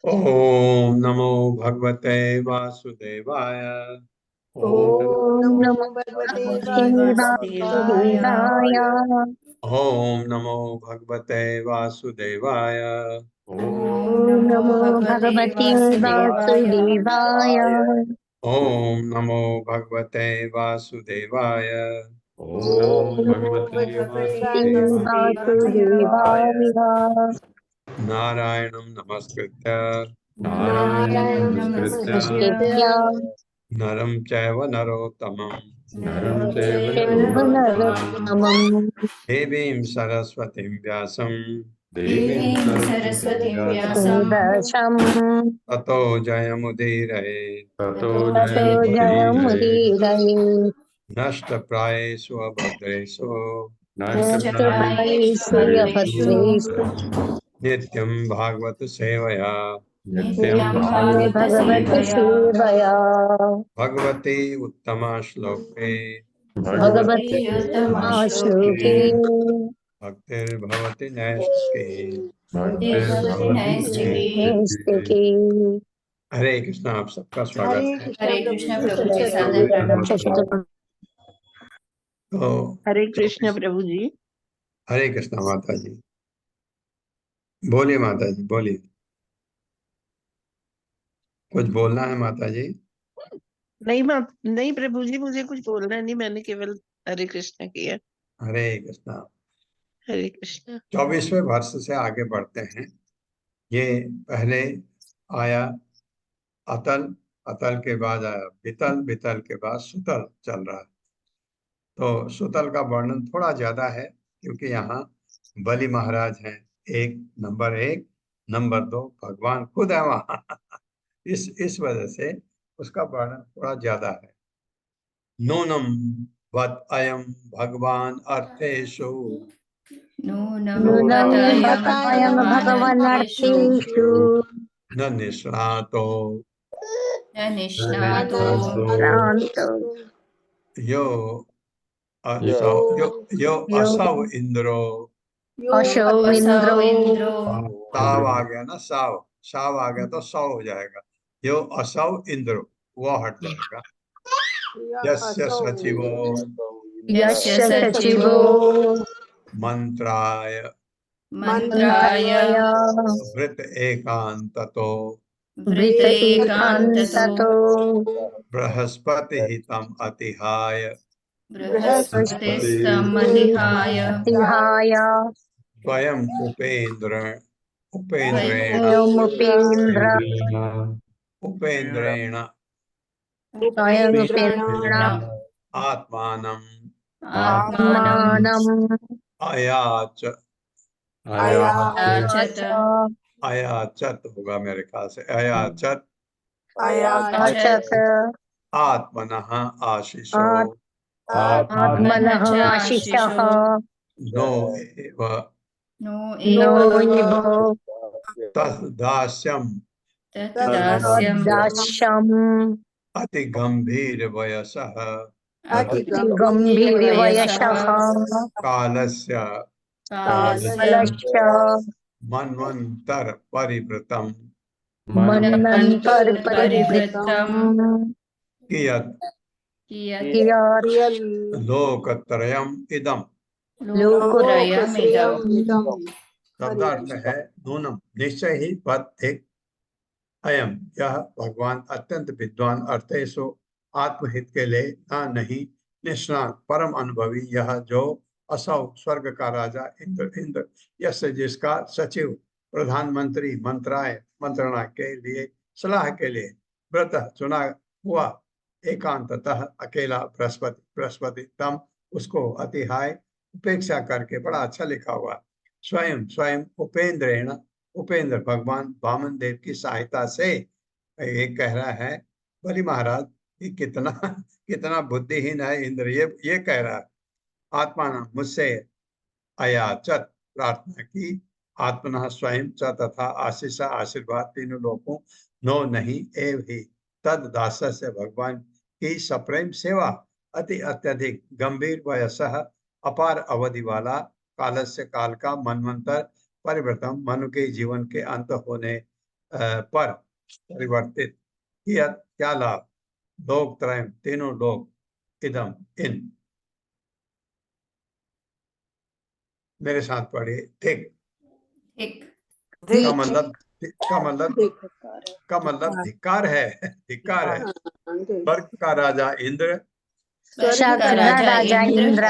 ओम नमो भगवते वासुदेवाय। ओम नमो भगवते वासुदेवाय। ओम नमो भगवते वासुदेवाय। ओम नमो भगवते वासुदेवाय। ओम नमो भगवते वासुदेवाय। ओम नमो भगवते वासुदेवाय। नारायणं नमस्कृत्य नारायणं नमस्कृत्य नरं चैव नरोत्तमं नरं देवीं सरस्वतीं व्यासं देवीं सरस्वतीं व्यासं दशम ततो जयमुदीरये ततो ततो जयमुदीरये जयमुदीरये नष्टप्रायेषु अभद्रेषु नष्टप्रायेषु यभद्रेषु नित्यं भागवत सेवया नित्यं नित्यं भगवति सेवया भगवती उत्तमा श्लोके भगवति श्लोके भक्तिर्भवति नैष्ठिके नैष्ठिके। हरे कृष्णा। आप सबका स्वागत है। हरे कृष्ण प्रभु जी, सादर प्रणाम। तो हरे कृष्ण प्रभु जी। हरे कृष्णा माता जी। बोलिए माता जी, बोलिए। कुछ बोलना है माता जी? नहीं प्रभु जी, मुझे कुछ बोलना नहीं, मैंने केवल हरे कृष्ण किया। हरे कृष्णा। हरे कृष्ण। 24वें वर्ष से आगे बढ़ते हैं। ये पहले आया अतल, अतल के बाद आया वितल, वितल के बाद सुतल चल रहा है। तो सुतल का वर्णन थोड़ा ज्यादा है क्योंकि यहाँ बलि महाराज हैं नंबर एक, नंबर 2 भगवान खुद है वहां। इस वजह से उसका वर्णन थोड़ा ज्यादा है। नूनम वत अयम भगवान अर्थेषु नूनं नूनं बतायं बतायं भगवानर्थेषु भगवनर्थेषु न निष्णातो न निष्णातो श्रान्तो यो असौ यो यो असौ इंद्रो अशो असौ इन्द्रो इन्द्रो ताव आ गया ना, साव साव आ गया तो 100 हो जाएगा। यो असौ इंद्र वो हट जाएगा। यस्य सचिवो यस्य यस्य सचिवो सचिवो मंत्राय मन्त्राय मन्त्राय वृत एकांततो वृत वृत एकान्ततो एकान्ततो बृहस्पति हितम अतिहाय बृहस्पतिस्तमधिहाय तिहाय स्वयं उपेन्द्रेण स्वयमुपेन्द्र उपेन्द्रेण स्वयमुपेन्द्र आत्मानं आत्मानं अयाच याचत अयाचत होगा मेरे ख्याल से, अयाचत अचत आत्मनः आशीषो आत्मनः च आशिषः नो एव नो नो एव इवो तदास्यम् तदास्यं दास्यम् अति गंभीर वयसः गम्भीरवयसः कालस्य कालस्य कलश्च मन्वन्तर परिवृतम् परिवृतं कियत् कियत् कियत् लोकत्रयम् इदम्। लोकत्रयमिदम्। शब्दार्थ है नूनम निश्चय ही अधिक अयम यह भगवान अत्यंत विद्वान अर्थेषु आत्महित के लिए न नहीं निष्णात परम अनुभवी यह जो असौ स्वर्ग का राजा इंद्र इंद्र यश जिसका सचिव प्रधानमंत्री मंत्राय मंत्रणा के लिए सलाह के लिए व्रत चुना हुआ एकांततः अकेला बृहस्पति बृहस्पति तम उसको अतिहाय उपेक्षा करके बड़ा अच्छा लिखा हुआ स्वयं स्वयं उपेन्द्रेण उपेंद्र भगवान वामन देव की सहायता से ये कह रहा है बलि महाराज कि कितना कितना बुद्धिहीन है इंद्र, ये कह रहा है आत्मा ने मुझसे अयाचत प्रार्थना की आत्मना स्वयं च तथा आशीष आशीर्वाद तीनों लोगों नो नहीं एव ही तद दास से भगवान की सप्रेम सेवा अति अत्यधिक गंभीर वयसः अपार अवधि वाला कालस्य काल का मनवंतर परिवर्तन मनु के जीवन के अंत होने पर परिवर्तित किया क्या लाभ लोक त्रय तीनों लोग इदम इन मेरे साथ पढ़िए ठीक एक का मतलब धिक्कार है, धिक्कार है। स्वर्ग का राजा इंद्र स्वर्ग का राजा इंद्र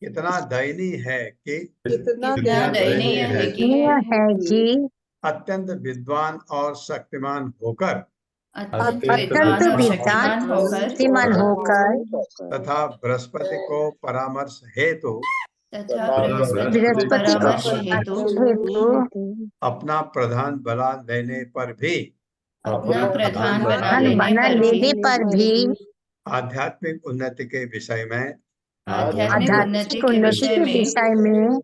कितना दयनीय है कि कितना दयनीय है कि है कि अत्यंत विद्वान और शक्तिमान होकर अत्यंत अत्यंत विद्वान और विद्वान शक्तिमान होकर शक्तिमान होकर तथा बृहस्पति को परामर्श हेतु तथा बृहस्पति बृहस्पति को को परामर्श हेतु हेतु अपना प्रधान बना लेने पर भी अपना प्रधान बना प्रधान लेने बना पर भी लेने पर भी आध्यात्मिक उन्नति के विषय में आध्यात्मिक उन्नति आध्यात्मिक के उन्नति विषय के में विषय में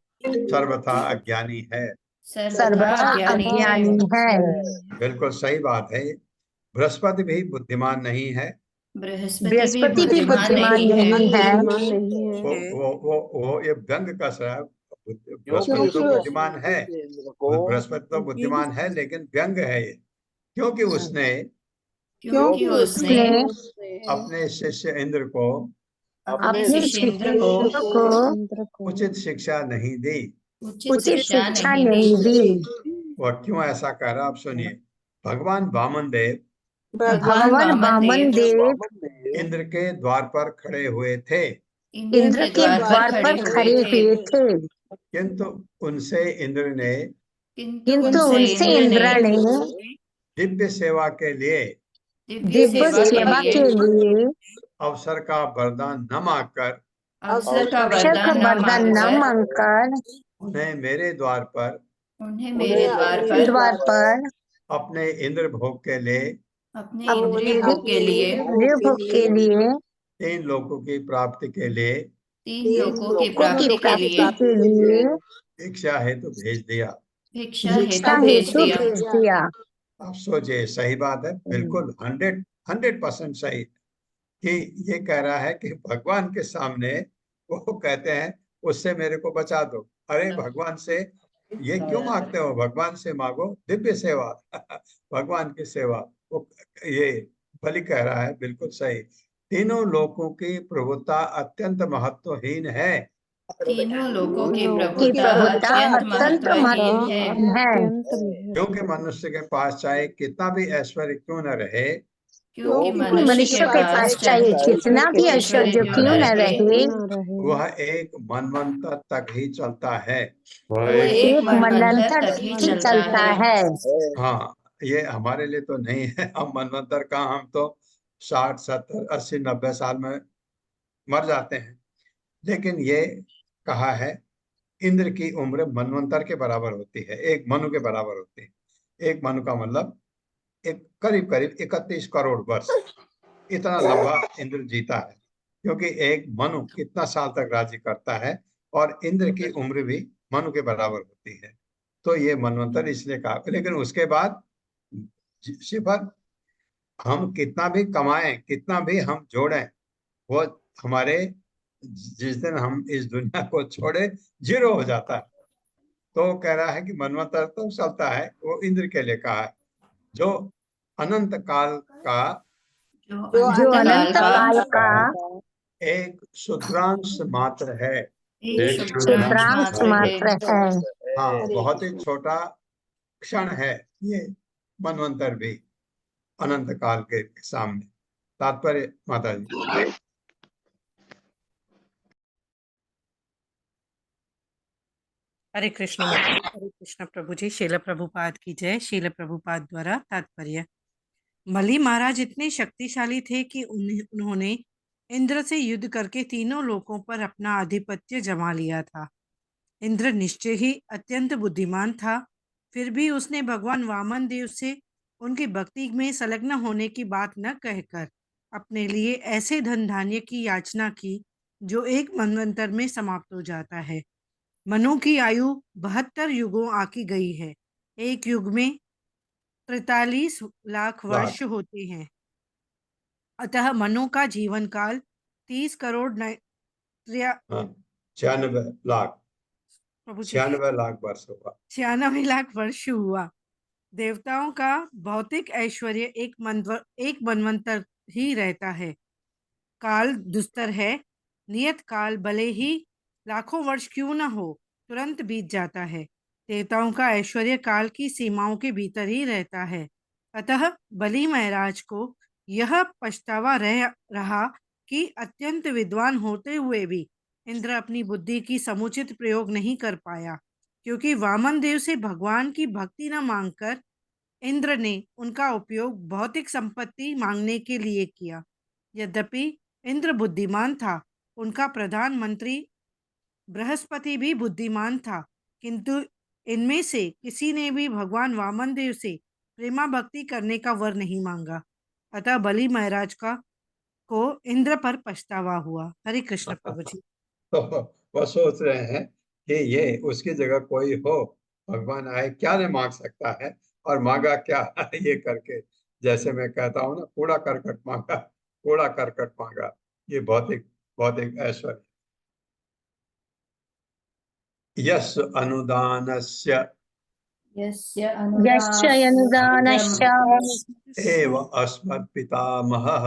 सर्वथा अज्ञानी है। सर्वथा सर्वथा अज्ञानी है। अज्ञानी है। बिल्कुल सही बात है। बृहस्पति भी बुद्धिमान नहीं है। बृहस्पति भी बृहस्पति भी बुद्धिमान बुद्धिमान नहीं है। नहीं है। वो ये व्यंग कस रहा है। बृहस्पति तो बुद्धिमान है, बृहस्पति तो बुद्धिमान है, लेकिन व्यंग है ये, क्योंकि उसने क्योंकि उसने अपने शिष्य इंद्र को अपने शिष्य इंद्र को उचित शिक्षा नहीं दी। उचित शिक्षा नहीं दी। वह क्यों ऐसा कर रहा, आप सुनिए। भगवान वामन देव भगवान भगवान वामन देव इंद्र के द्वार पर खड़े हुए थे, इंद्र के द्वार पर खड़े हुए थे, किंतु उनसे इंद्र ने किंतु उनसे इंद्र ने दिव्य सेवा के लिए दिव्य सेवा के लिए अवसर का वरदान न मांगकर अवसर का अवसर का वरदान वरदान न मांगकर उन्हें मेरे द्वार पर उन्हें मेरे द्वार पर अपने इंद्र भोग के लिए अपने इंद्रिय भोग के लिए इंद्रिय भोग के लिए 3 लोकों की प्राप्ति के लिए 3 लोकों की लोकों की प्राप्ति के लिए प्राप्ति के लिए भिक्षा हेतु भेज दिया। भिक्षा भिक्षा हेतु भेज हेतु दिया। भेज दिया। आप सोचिए, सही बात है, बिल्कुल 100% सही कि ये कह रहा है कि भगवान के सामने वो कहते हैं उससे मेरे को बचा दो। अरे भगवान से ये क्यों मांगते हो, भगवान से मांगो दिव्य सेवा भगवान की सेवा। वो ये बलि कह रहा है, बिल्कुल सही। तीनों लोकों की प्रभुता अत्यंत महत्वहीन है। तीनों लोकों की की प्रभुता प्रभुता अत्यंत अत्यंत महत्वहीन है। है, क्योंकि मनुष्य के पास चाहे कितना भी ऐश्वर्य क्यों न रहे, क्योंकि मनुष्य के पास चाहे कितना भी ऐश्वर्य क्यों न रहे, वह एक मनवंतर तक ही चलता है। वो एक एक मनवंतर मनवंतर तक ही ही चलता है। हाँ, ये हमारे लिए तो नहीं है। हम मनवंतर का, हम तो 60, 70, 80, 90 साल में मर जाते हैं। लेकिन ये कहा है इंद्र की उम्र मनवंतर के बराबर होती है, एक मनु के बराबर होती है। एक मनु का मतलब एक करीब करीब 31 करोड़ वर्ष, इतना लंबा इंद्र जीता है। क्योंकि एक मनु कितना साल तक राज्य करता है, और इंद्र की उम्र भी मनु के बराबर होती है। तो ये मनवंतर इसलिए कहा। लेकिन उसके बाद शिफर हम कितना भी कमाएं, कितना भी हम जोड़ें, वो हमारे जिस दिन हम इस दुनिया को छोड़े 0 हो जाता है। तो कह रहा है कि मनवंतर तो चलता है, वो इंद्र के लिए कहा है, जो अनंत काल का जो अनंत काल का एक शुद्रांश मात्र है। एक शुभ्रांश क्षुद्रांश मात्र है। हाँ, बहुत ही छोटा क्षण है ये मनवंतर भी अनंत काल के सामने। तात्पर्य माता जी। हरे कृष्ण माता जी, हरे कृष्ण प्रभु जी। शील प्रभुपाद की जय। शील प्रभुपाद द्वारा तात्पर्य। बलि महाराज इतने शक्तिशाली थे कि उन्होंने इंद्र से युद्ध करके तीनों लोकों पर अपना आधिपत्य जमा लिया था। इंद्र निश्चय ही अत्यंत बुद्धिमान था, फिर भी उसने भगवान वामन देव से उनकी भक्ति में संलग्न होने की बात न कहकर अपने लिए ऐसे धन धान्य की याचना की जो एक मनवंतर में समाप्त हो जाता है। मनु की आयु 72 युगों आकी गई है। एक युग में 43 लाख वर्ष होते हैं। अतः मनु का जीवन काल 30 करोड़ 96 लाख, प्रभु 96 लाख वर्ष होगा। 96 लाख वर्ष हुआ। देवताओं का भौतिक ऐश्वर्य एक मनवंतर ही रहता है। काल दुस्तर है। नियत काल भले ही लाखों वर्ष क्यों न हो, तुरंत बीत जाता है। देवताओं का ऐश्वर्य काल की सीमाओं के भीतर ही रहता है। अतः बलि महाराज को यह पछतावा रहा कि अत्यंत विद्वान होते हुए भी इंद्र अपनी बुद्धि की समुचित प्रयोग नहीं कर पाया, क्योंकि वामन देव से भगवान की भक्ति न मांगकर इंद्र ने उनका उपयोग भौतिक संपत्ति मांगने के लिए किया। यद्यपि इंद्र बुद्धिमान था, उनका प्रधानमंत्री बृहस्पति भी बुद्धिमान था, किंतु इनमें से किसी ने भी भगवान वामन देव से प्रेमा भक्ति करने का वर नहीं मांगा। अतः बलि महाराज को इंद्र पर पछतावा हुआ। हरे कृष्ण प्रभु जी। तो वह सोच रहे हैं कि ये उसकी जगह कोई हो, भगवान आए, क्या नहीं मांग सकता है, और मांगा क्या ये करके, जैसे मैं कहता हूँ ना, कूड़ा करकट मांगा, कूड़ा करकट मांगा। ये भौतिक ऐश्वर्य। यस् अनुदानस्य यस्य यश्च अनुदानश्च एव अस्मत्पितामहः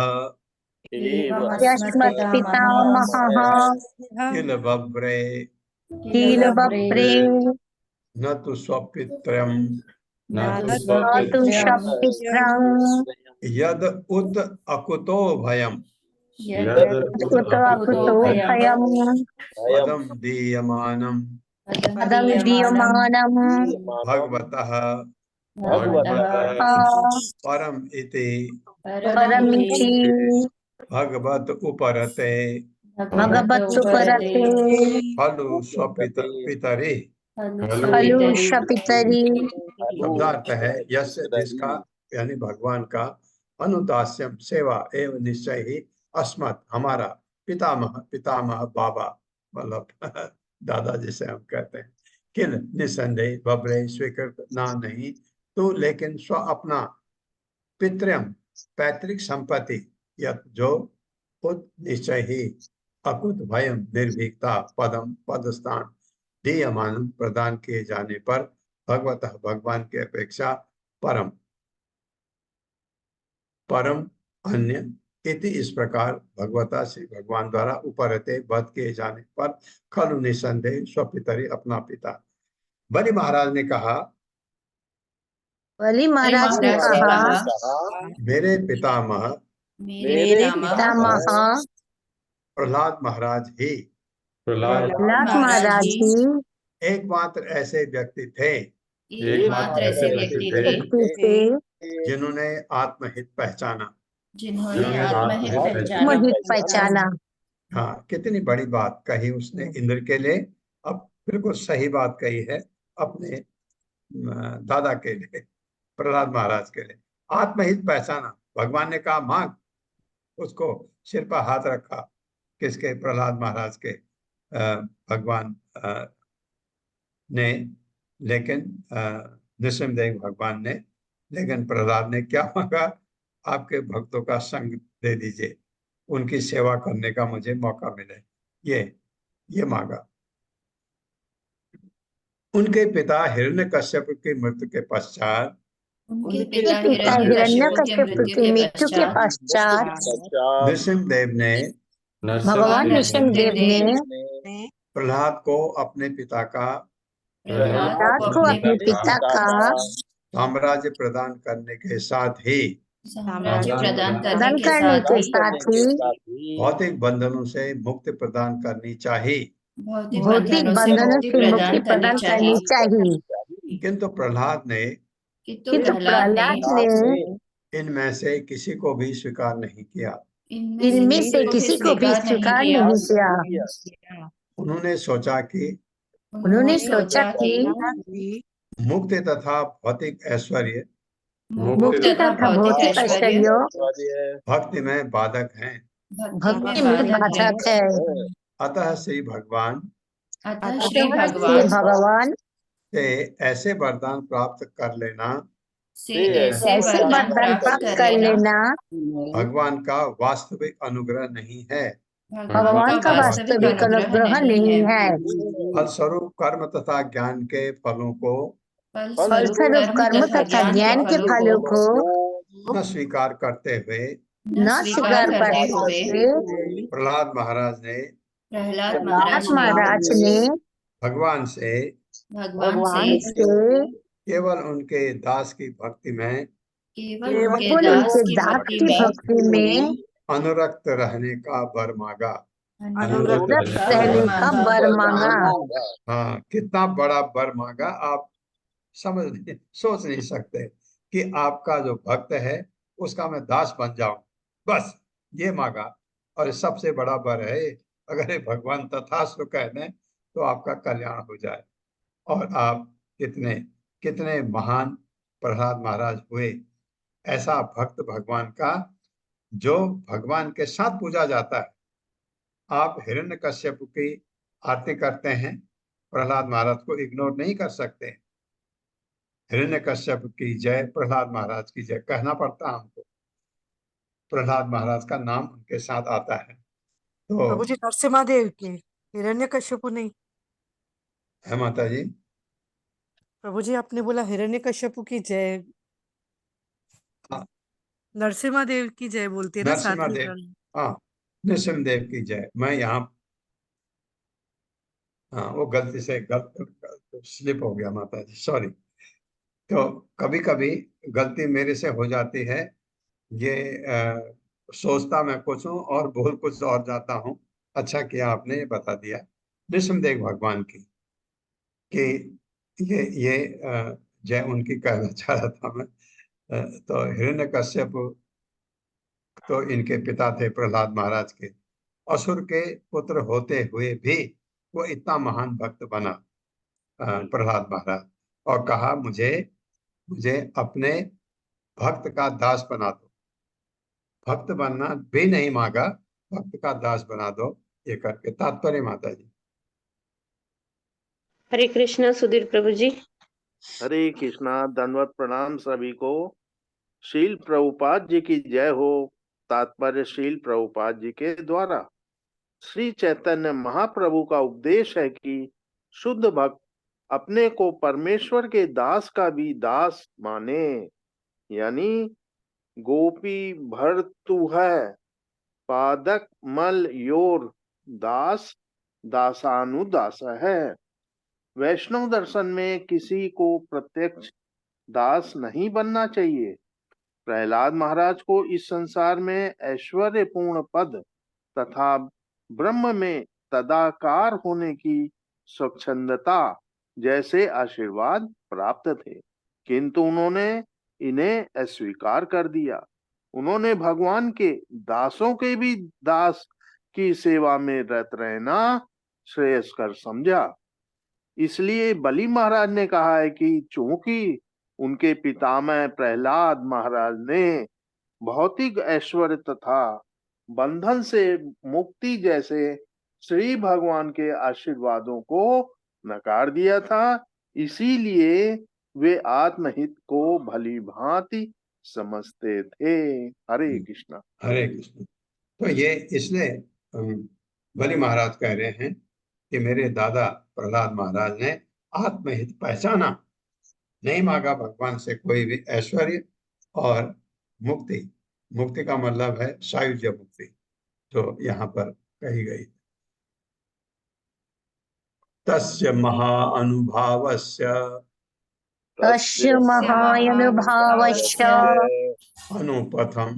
यस्मत्पितामहः किल बभ्रे किल बभ्रे न तु स्वपित्रम् न न तु शपित्रम् यद उत अकुतो भयम् उत अकुतो भयम् पदं दीयमानं पदं दीयमानम् भगवतः परम इति परमिति भगवत उपरते भगवत्सुपरते खलु स्वपितरि। खलु शपितरि। शब्दार्थ है यश, जिसका यानी भगवान का, अनुदास्यम सेवा एवं निश्चय ही, अस्मत् हमारा, पितामह पितामह बाबा मतलब दादा जिसे हम कहते हैं, किल निसंदेह बबरे स्वीकृत ना नहीं तो, लेकिन स्व अपना, पितृम पैतृक संपत्ति, यत जो, उत निश्चय ही, अकुत भयम निर्भीकता, पदम पदस्थान, दीयमान प्रदान किए जाने पर, भगवतः भगवान की अपेक्षा, परम अन्य इति इस प्रकार भगवता से भगवान द्वारा उपरते वध किए जाने पर, खलु निसंदेह स्वपितरि अपना पिता। बलि महाराज ने कहा, बलि महाराज ने कहा, मेरे पितामह मेरे पितामह प्रहलाद महाराज ही प्रहलाद महाराज ही एकमात्र ऐसे व्यक्ति थे एकमात्र ऐसे व्यक्ति थे व्यक्ति थे जिन्होंने आत्महित पहचाना। जिन्होंने आत्महित पहचाना। आत्महित पहचाना। हाँ, कितनी बड़ी बात कही उसने इंद्र के लिए। अब बिल्कुल सही बात कही है अपने दादा के लिए, प्रहलाद महाराज के लिए। आत्महित पहचाना, भगवान ने कहा मांग, उसको सिर पर हाथ रखा, किसके? प्रहलाद महाराज के। भगवान ने, लेकिन नृसिंहदेव भगवान ने, लेकिन प्रहलाद ने क्या मांगा? आपके भक्तों का संग दे दीजिए, उनकी सेवा करने का मुझे मौका मिले, ये मांगा। उनके पिता हिरण्यकश्यप की मृत्यु के पश्चात, उनके पिता पिता हिरण्यकश्यप की मृत्यु के पश्चात नृसिंहदेव ने भगवान नृसिंहदेव ने प्रहलाद को अपने पिता का प्रहलाद को अपने पिता का साम्राज्य प्रदान करने के साथ ही साम्राज्य प्रदान दान करने के साथ ही भौतिक बंधनों से मुक्ति प्रदान करनी चाहिए। भौतिक बंधनों से मुक्ति प्रदान करनी चाहिए। किंतु प्रहलाद ने किंतु प्रहलाद ने इनमें से किसी को भी स्वीकार नहीं किया। इनमें से किसी को भी स्वीकार नहीं किया। उन्होंने सोचा कि मुक्ति तथा भौतिक ऐश्वर्य मुक्ति तथा भौतिक ऐश्वर्य भक्ति में बाधक हैं, भक्ति में बाधक है। अतः श्री भगवान भगवान से ऐसे वरदान प्राप्त कर लेना, ऐसे वरदान प्राप्त कर लेना भगवान का वास्तविक अनुग्रह नहीं है। भगवान का वास्तविक अनुग्रह नहीं है। फलस्वरूप कर्म तथा ज्ञान के फलों को फलस्वरूप कर्म तथा ज्ञान के फलों को न स्वीकार करते हुए न स्वीकार करते हुए प्रहलाद महाराज ने भगवान से केवल उनके दास की भक्ति में केवल उनके दास की भक्ति में अनुरक्त रहने का वर मांगा। अनुरक्त रहने का वर मांगा। हाँ, कितना बड़ा वर मांगा, आप सोच नहीं सकते कि आपका जो भक्त है उसका मैं दास बन जाऊं, बस ये मांगा। और सबसे बड़ा वर है, अगर ये भगवान तथास्तु कह दें तो आपका कल्याण हो जाए। और आप कितने कितने महान प्रहलाद महाराज हुए, ऐसा भक्त भगवान का जो भगवान के साथ पूजा जाता है। आप हिरण्यकश्यप की आरती करते हैं, प्रहलाद महाराज को इग्नोर नहीं कर सकते। हिरण्यकश्यप की जय, प्रहलाद महाराज की जय कहना पड़ता है हमको। प्रहलाद महाराज का नाम उनके साथ आता है। तो प्रभु जी नरसिम्हादेव के, हिरण्यकश्यपु नहीं। है माता जी। प्रभु जी आपने बोला हिरण्यकश्यपु की जय, हाँ, नरसिम्हादेव की जय बोलते हैं ना साथ में नरसिम्हादेव, प्रहलाद। हाँ, नृसिंहदेव की जय। मैं यहाँ, हाँ, वो गलती से स्लिप हो गया माता जी, सॉरी। तो कभी कभी गलती मेरे से हो जाती है। ये सोचता मैं कुछ हूँ और बोल कुछ और जाता हूँ। अच्छा किया आपने ये बता दिया। नृसिंहदेव भगवान की कि ये जय उनकी कहना चाह रहा था मैं। तो हिरण्यकश्यप तो इनके पिता थे, प्रहलाद महाराज के। असुर के पुत्र होते हुए भी वो इतना महान भक्त बना, प्रहलाद महाराज। और कहा मुझे मुझे अपने भक्त का दास बना दो। भक्त बनना भी नहीं मांगा, भक्त का दास बना दो, ये करके तात्पर्य माता जी। हरे कृष्णा सुधीर प्रभु जी। हरे कृष्णा, दंडवत प्रणाम सभी को। शील प्रभुपाद जी की जय हो। तात्पर्य शील प्रभुपाद जी के द्वारा श्री चैतन्य महाप्रभु का उपदेश है कि शुद्ध भक्त अपने को परमेश्वर के दास का भी दास माने, यानी गोपी भर तू है, पादक मल योर दास दासानुदास है। वैष्णव दर्शन में किसी को प्रत्यक्ष दास नहीं बनना चाहिए। प्रहलाद महाराज को इस संसार में ऐश्वर्यपूर्ण पद तथा ब्रह्म में तदाकार होने की स्वच्छंदता जैसे आशीर्वाद प्राप्त थे, किंतु उन्होंने इन्हें अस्वीकार कर दिया। उन्होंने भगवान के दासों के भी दास की सेवा में रत रहना श्रेयस्कर समझा। इसलिए बलि महाराज ने कहा है कि चूंकि उनके पितामह प्रहलाद महाराज ने भौतिक ऐश्वर्य तथा बंधन से मुक्ति जैसे श्री भगवान के आशीर्वादों को नकार दिया था, इसीलिए वे आत्महित को भली भांति समझते थे। हरे कृष्णा। हरे कृष्ण। तो ये इसलिए बलि महाराज कह रहे हैं कि मेरे दादा प्रहलाद महाराज ने आत्महित पहचाना, नहीं मांगा भगवान से कोई भी ऐश्वर्य और मुक्ति। मुक्ति का मतलब है सायुज्य मुक्ति, जो यहाँ पर कही गई। तस्य महानुभावस्य तस्य महानुभावस्य अनुपथम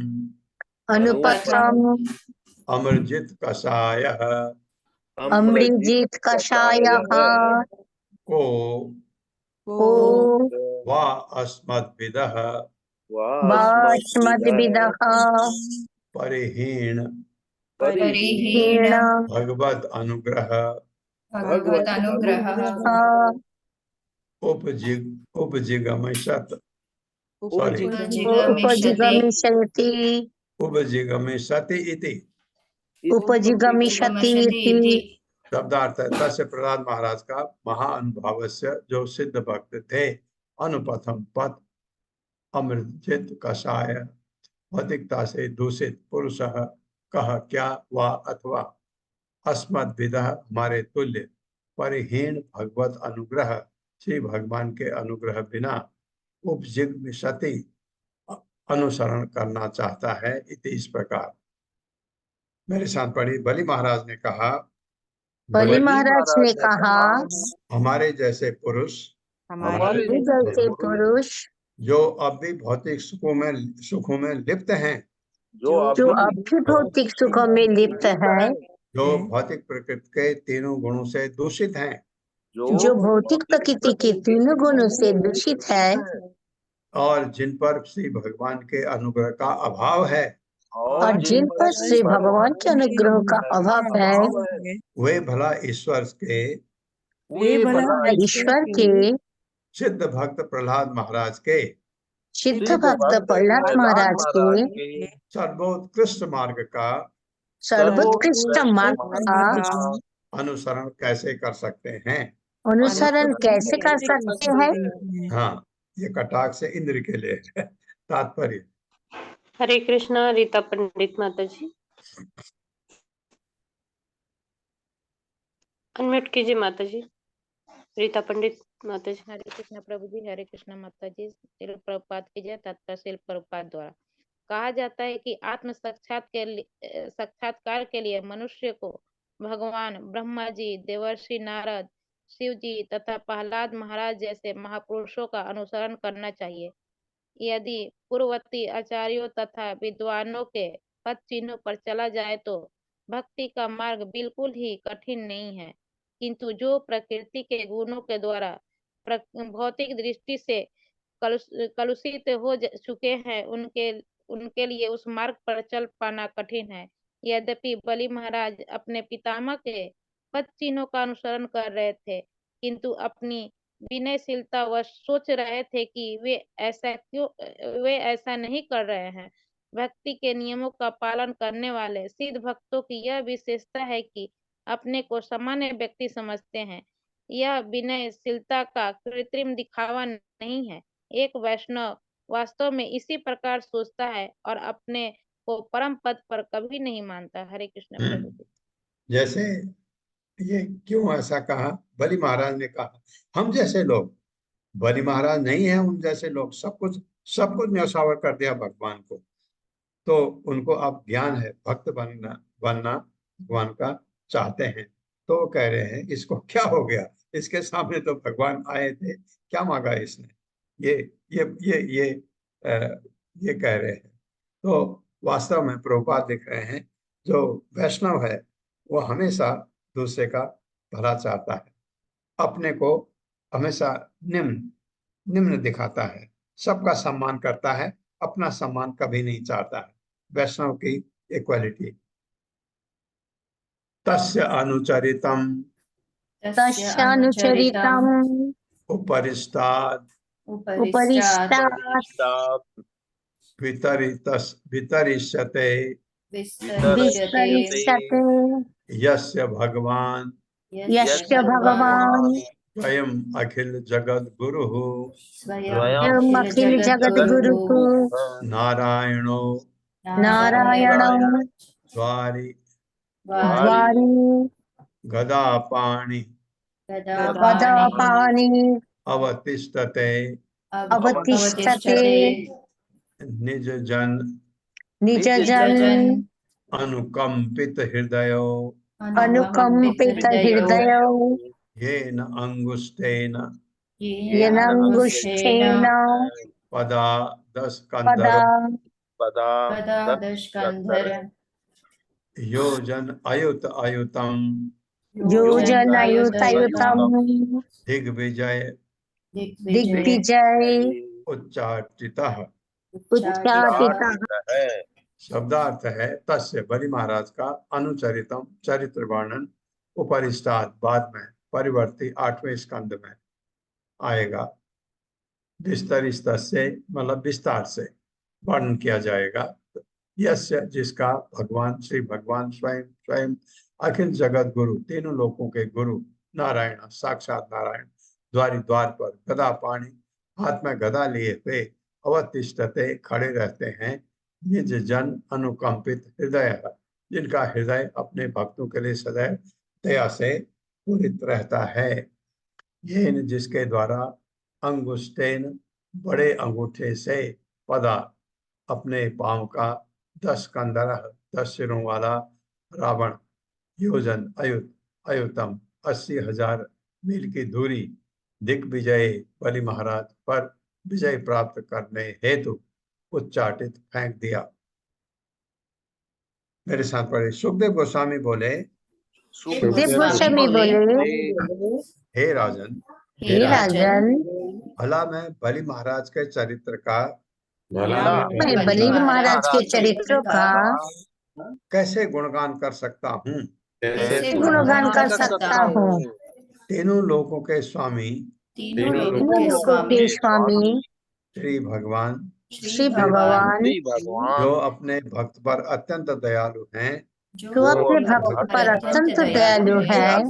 अनुपथम अमरजित कषायः अमृजित कषायः को को वा अस्मद्विदः वास्मद्विदः परिहीण परिहीण भगवद अनुग्रह भगवत अनुग्रह उपजिगमिषत् उपजिगमिष्यति उपजिगमिषति इति। उपजिगमिष्यति इति। शब्दार्थ है तस्य प्रहलाद महाराज का महाअनुभावस्य, जो सिद्ध भक्त थे, अनुपथम पथ, अमृजित कषाय, भौतिकता से दूषित, पुरुष कह क्या वा अथवा, अस्मद्विदः हमारे तुल्य, परिहीन भगवत अनुग्रह श्री भगवान के अनुग्रह बिना, उपजिगमिषति अनुसरण करना चाहता है इति। इस प्रकार मेरे साथ पढ़ी। बलि महाराज ने कहा, बलि महाराज ने कहा, हमारे जैसे पुरुष, हमारे जैसे पुरुष जो अब भी भौतिक सुखों में लिप्त हैं, जो अब भी भौतिक सुखों में लिप्त है, जो भौतिक प्रकृति के तीनों गुणों से दूषित हैं, जो भौतिक प्रकृति के तीनों गुणों से दूषित है, और जिन पर श्री भगवान के अनुग्रह का अभाव है, और जिन पर श्री भगवान के अनुग्रह का अभाव है, वे भला ईश्वर के वे भला ईश्वर के सिद्ध भक्त प्रहलाद महाराज के सिद्ध भक्त प्रहलाद महाराज के सर्वोत्कृष्ट मार्ग का सर्वोत्कृष्ट मार्ग का अनुसरण कैसे कर सकते हैं? अनुसरण कैसे कर सकते हैं? हाँ, ये कटाक्ष से इंद्र के लिए है। तात्पर्य। हरे कृष्णा रीता पंडित माता जी, अनम्यूट कीजिए माता जी, रीता पंडित माता जी। हरे कृष्णा प्रभु जी, हरे कृष्णा माता जी। श्रील प्रभुपाद की जय। तात्पर्य श्रील प्रभुपाद द्वारा कहा जाता है कि आत्म साक्षात्कार के लिए मनुष्य को भगवान ब्रह्मा जी, देवर्षि नारद, शिव जी तथा प्रहलाद महाराज जैसे महापुरुषों का अनुसरण करना चाहिए। यदि पूर्ववर्ती आचार्यों तथा विद्वानों के पद चिन्हों पर चला जाए तो भक्ति का मार्ग बिल्कुल ही कठिन नहीं है, किंतु जो प्रकृति के गुणों के द्वारा भौतिक दृष्टि से कलुषित हो चुके हैं, उनके लिए उस मार्ग पर चल पाना कठिन है। यद्यपि बलि महाराज अपने पितामह के पद चिन्हों का अनुसरण कर रहे थे, किंतु अपनी विनयशीलता व सोच रहे थे कि वे ऐसा नहीं कर रहे हैं। भक्ति के नियमों का पालन करने वाले सिद्ध भक्तों की यह विशेषता है कि अपने को सामान्य व्यक्ति समझते हैं। यह विनयशीलता का कृत्रिम दिखावा नहीं है। एक वैष्णव वास्तव में इसी प्रकार सोचता है और अपने को परम पद पर कभी नहीं मानता। हरे कृष्ण प्रभु जी। जैसे ये क्यों ऐसा कहा? बलि महाराज ने कहा हम जैसे लोग, बलि महाराज नहीं है उन जैसे लोग, सब कुछ न्यौछावर कर दिया भगवान को, तो उनको अब ज्ञान है, भक्त बनना भगवान का चाहते हैं, तो वो कह रहे हैं इसको क्या हो गया, इसके सामने तो भगवान आए थे, क्या मांगा इसने, ये कह रहे हैं। तो वास्तव में प्रभुपाद लिख रहे हैं जो वैष्णव है वो हमेशा दूसरे का भला चाहता है, अपने को हमेशा निम्न दिखाता है, सबका सम्मान करता है, अपना सम्मान कभी नहीं चाहता है। वैष्णव की इक्वालिटी। तस्य अनुचरितम उपरिष्टात् वितरिष्यते यस्य भगवान स्वयं अखिल जगत गुरुः नारायणो द्वारि गदापाणि अवतिष्ठते निज जन अनुकंपित हृदयो येन अंगुष्ठेन पदादस्कंधर योजन अयुत अयुतम दिग्विजय उच्चाटितः। शब्दार्थ है तस्य बलि महाराज का अनुचरितम चरित्र वर्णन उपरिष्टात् बाद में परिवर्ती 8वें स्कंद में आएगा। विस्तरित से मतलब विस्तार से वर्णन किया जाएगा। यस्य जिसका भगवान श्री भगवान स्वयं अखिल जगत गुरु तीनों लोकों के गुरु नारायण साक्षात नारायण द्वार पर गदा पाणी हाथ में गदा लिए हुए अवतिष्ठते खड़े रहते हैं निज जन अनुकंपित हृदय जिनका हृदय अपने भक्तों के लिए सदैव दया से पूरित रहता है। ये जिसके द्वारा अंगुष्ठेन बड़े अंगूठे से पदा अपने पांव का 10 कंधर 10 सिरों वाला रावण योजन अयुतम 80,000 मील की दूरी दिग्विजय बलि महाराज पर विजय प्राप्त करने हेतु उच्चाटित फेंक दिया। मेरे साथ पढ़े। सुखदेव गोस्वामी बोले हे राजन भला मैं बलि महाराज के चरित्र का बलि महाराज के चरित्र का कैसे गुणगान कर सकता हूँ? गुणगान कर सकता हूँ। तीनों लोकों के स्वामी तीनों लोकों तीनों के लोकों के स्वामी स्वामी श्री भगवान श्री भगवान जो अपने भक्त पर अत्यंत दयालु हैं, जो अपने भक्त पर अत्यंत दयालु है,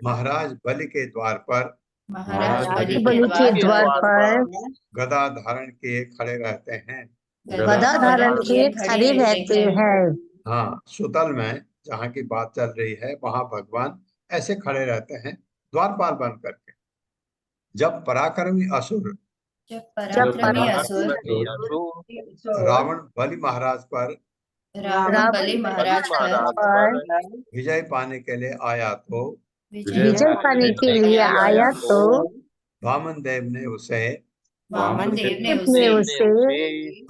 महाराज बलि के द्वार पर महाराज बलि बलि के द्वार पर गदा धारण किए खड़े रहते हैं। गदा धारण किए खड़े रहते हैं। हाँ, सुतल में जहाँ की बात चल रही है वहां भगवान ऐसे खड़े रहते हैं द्वारपाल बन करके। जब पराक्रमी असुर जब पराक्रमी असुर रावण बलि महाराज पर रावण बलि महाराज पर विजय पाने के लिए आया तो विजय पाने के लिए आया तो वामन देव ने उसे वामन देव ने ने उसे उसे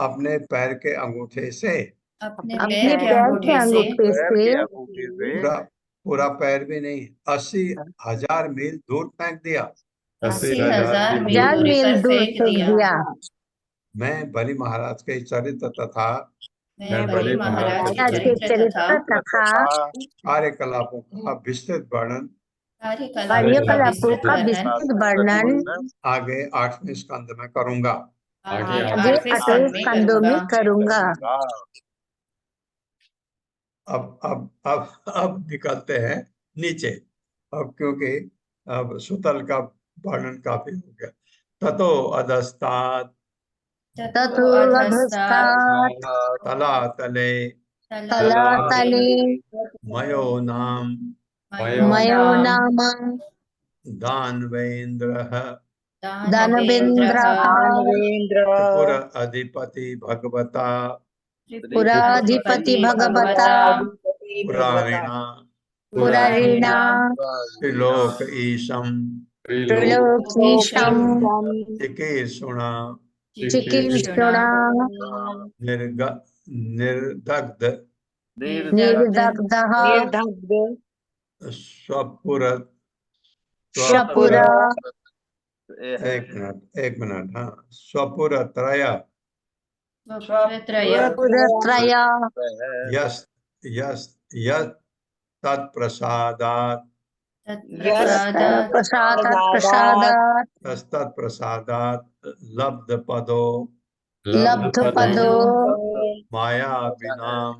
अपने पैर के अंगूठे से अपने अपने पैर के पैर के अंगूठे से अंगूठे से पूरा पूरा पैर भी नहीं 80,000 मील दूर फेंक दिया। 80,000 मील हजार दूरी मील पर दूर फेंक फेंक दिया। दिया। मैं बलि महाराज के चरित्र तथा मैं बलि महाराज आज के के चरित्र तथा तथा कार्यकलापों का विस्तृत वर्णन कार्यकलापों का विस्तृत वर्णन आगे 8वें स्कंद में करूंगा। आगे 8वें 8वें स्कंदों में करूंगा। अब निकलते हैं नीचे। अब क्योंकि अब सुतल का वर्णन काफी हो गया। ततो अधस्तात् ततो अधस्तात् तलातले तलातले मयो नाम मयो नाम दानवेन्द्रः दानवेन्द्रः त्रिपुर अधिपति भगवता पुराधिपति भगवता पुरारिणा पुरारिणा त्रिलोक ईशम त्रिलोकीशं चिकीर्षुणा चिकीर्षुणा निर्दग्ध निर्दग्धः स्वपुर स्वपुर एक मिनट हाँ स्वपुर त्रय पुरत्रय यस यस यस तत्प्रसादात् प्रसादात् तत्प्रसादात् लब्ध पदो लब्धपदो मायाविनाम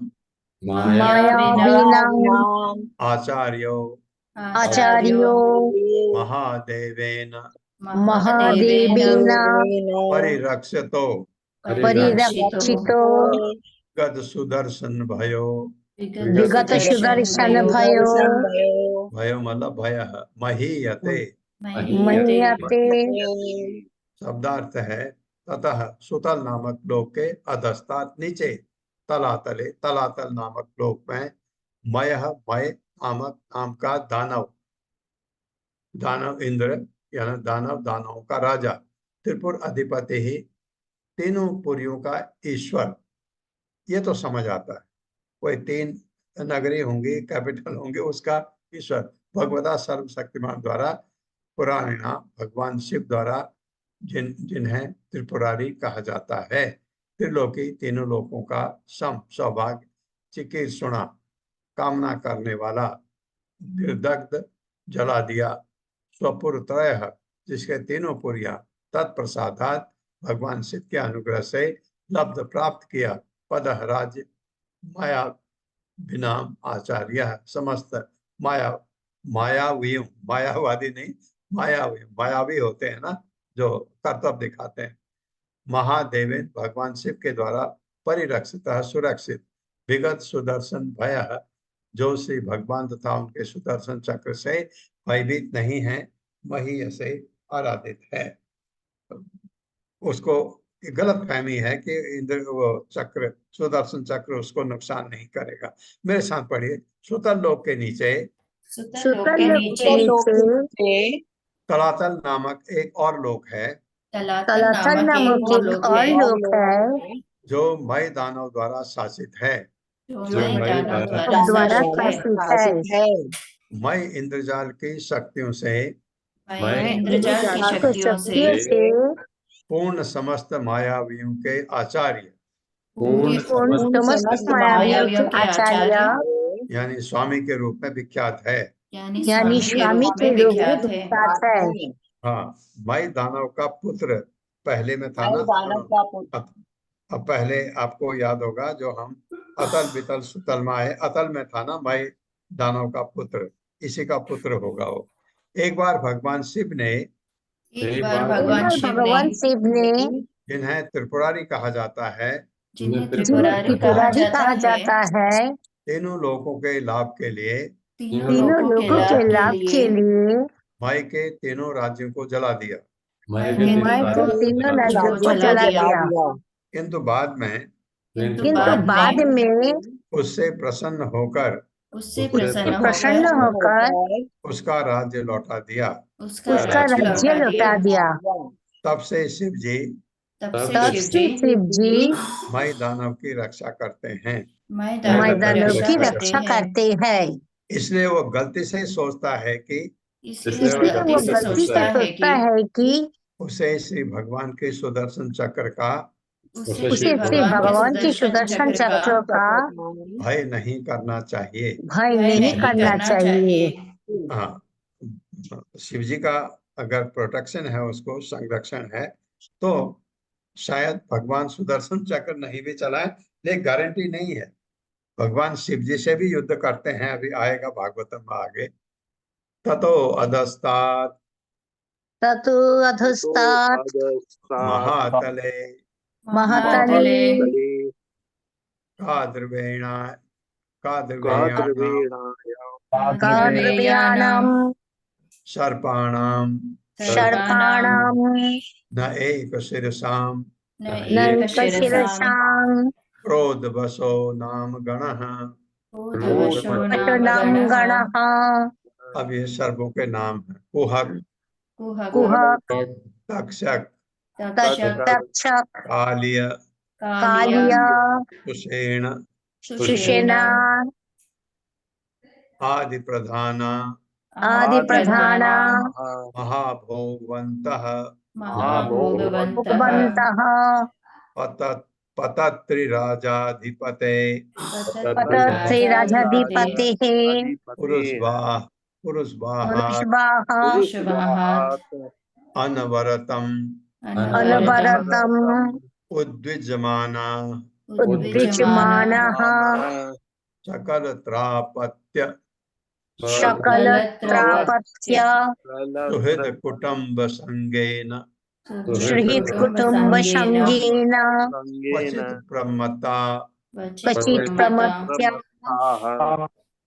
मायावीनाम् आचार्यो आचार्यो महादेवेन महादेवेन परिरक्षतो परिरक्षितो गद सुदर्शन भयो विगत सुदर्शन भयो भयो मतलब भयः महीयते महीयते। शब्दार्थ है ततः सुतल नामक लोक के अधस्तात् नीचे तलातले तलातल नामक लोक में मयः मय नामक नाम का दानव दानव इंद्र यानी दानव दानवों का राजा त्रिपुर अधिपति ही तीनों पुरियों का ईश्वर। ये तो समझ आता है कोई 3 नगरी होंगी कैपिटल होंगे उसका ईश्वर भगवता सर्वशक्तिमान द्वारा पुराणिना भगवान शिव द्वारा जिन्हें त्रिपुरारी कहा जाता है। त्रिलोकी तीनों लोकों का सम सौभाग्य चिकीर्षुणा कामना करने वाला निर्दग्ध जला दिया स्वपुर त्रय जिसके तीनों पुरिया तत्प्रसादात भगवान शिव के अनुग्रह से लब्ध प्राप्त किया पदः राज्य माया विनाम आचार्य समस्त मायावादी नहीं मायावी होते हैं ना जो कर्तव्य दिखाते हैं। महादेवेन भगवान शिव के द्वारा परिरक्षित सुरक्षित विगत सुदर्शन भय जो श्री भगवान तथा उनके सुदर्शन चक्र से भयभीत नहीं है वही ऐसे आराधित है। उसको गलत फहमी है कि इंद्र वो चक्र सुदर्शन चक्र उसको नुकसान नहीं करेगा। मेरे साथ पढ़िए सुतल लोक के नीचे तलातल नामक एक और लोक है तलातल नामक एक और लोक है जो मय दानव द्वारा शासित है द्वारा शासित है। मय इंद्रजाल की शक्तियों से शक्तियों से पूर्ण समस्त मायावियों के आचार्य समस्त मायावियों के आचार्य यानी स्वामी के रूप में विख्यात है। यानी स्वामी के रूप में विख्यात है। हाँ, मई दानव का पुत्र पहले में था ना। अब पहले आपको याद होगा जो हम अतल बितल सुतल में आए, अतल में था ना मई दानव का पुत्र, इसी का पुत्र होगा वो। एक बार भगवान शिव ने, एक बार भगवान शिव ने जिन्हें त्रिपुरारी कहा जाता है, जिन्हें जिन्हें त्रिपुरारी कहा जाता है, तीनों लोगों के लाभ के लिए तीनों लोगों के लाभ के लिए मई के तीनों राज्यों को जला दिया। मैं तो तीनों राज्यों को जला दिया। किंतु बाद में उससे प्रसन्न होकर उसका राज्य लौटा दिया। उसका राज्य लौटा दिया। तब से शिव जी मई दानव की रक्षा करते हैं। मई दानव की रक्षा करते हैं। इसलिए वो गलती से सोचता है कि उसे श्री भगवान के सुदर्शन चक्र का भय नहीं करना चाहिए। हाँ, शिव जी का अगर प्रोटेक्शन है, उसको संरक्षण है, तो शायद भगवान सुदर्शन चक्र नहीं भी चलाए, लेकिन गारंटी नहीं है। भगवान शिव जी से भी युद्ध करते हैं, अभी आएगा भागवतम में आगे। ततो अधस्तात् महातले काद्रवेणानां सर्पाणां न एक शीर्षां क्रोधवशो नाम गणः। अब ये सर्पों के नाम है। कुहक, तक्षक, कालिय, सुषेण, आदि प्रधाना, महाभोगवन्तः, पतत्रिराजाधिपते, पुरुषवाहा, अनवरतम, उद्विजमाना, सकलत्रापत्य, सुहृद कुटुंब संगेन, क्वचित्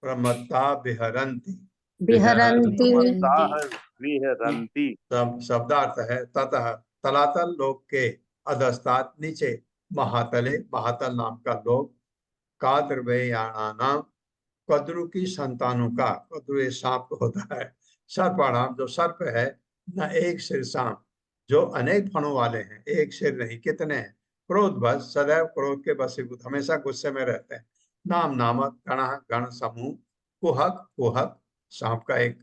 प्रमत्ता विहरन्ति। शब्दार्थ है ततः तलातल लोक के अधस्तात् नीचे, महातले महातल नाम का लोक, काद्रवेयाणानां कद्रु की संतानों का, कद्रु ये सांप होता है, सर्पाणाम जो सर्प है, न एक शीर्षाम जो अनेक फणों वाले हैं, एक सिर नहीं कितने हैं, क्रोध बस सदैव क्रोध के वशीभूत, हमेशा गुस्से में रहते हैं, नाम नामक गण गण समूह, कुहक कुहक सांप का एक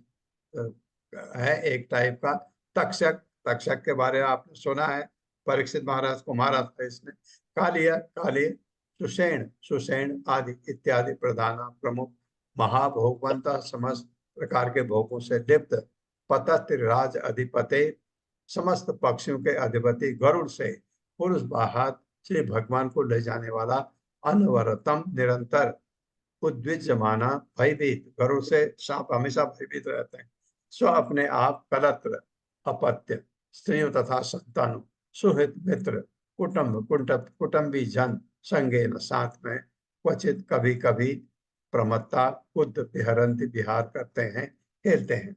है, एक टाइप का, तक्षक तक्षक के बारे में आपने सुना है, परीक्षित महाराज को मारा था इसने, कालिय कालिय, सुषेण सुषेण आदि इत्यादि प्रधाना प्रमुख, महाभोगवंत समस्त प्रकार के भोगों से लिप्त, पतत्रिराज अधिपते समस्त पक्षियों के अधिपति, गरुड़ से पुरुष बाहात श्री भगवान को ले जाने वाला, अनवरतम निरंतर, उद्विजमाना भयभीत, गरुड़ से सांप हमेशा भयभीत रहते हैं, स्व अपने आप कलत्र अपत्य स्त्रियों तथा संतानों, सुहित मित्र, कुटुंबी जन संगे न साथ में, क्वचित कभी कभी प्रमत्ता बुद्ध विहरंती विहार करते हैं, खेलते हैं।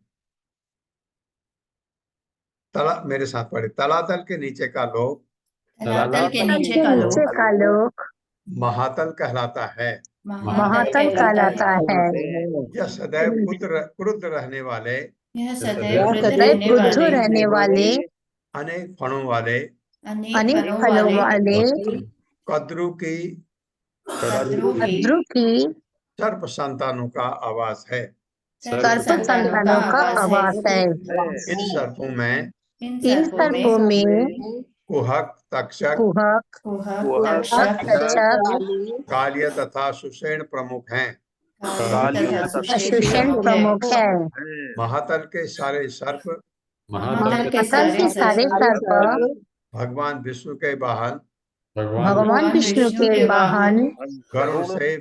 तला मेरे साथ पढ़े, तलातल के नीचे का लोक महातल कहलाता है। यह सदैव क्रुद्ध रहने वाले, अनेक फणों वाले, कद्रु की सर्प संतानों का आवास है। इन सर्पों में कुहक तक्षक कालिय तथा सुषेण प्रमुख हैं। काली तथा तथा सुषेण प्रमुख है। महातल के सारे सर्प महातल के अतल के सारे सर्प भगवान विष्णु के वाहन भगवान विष्णु के वाहन गरुड़ से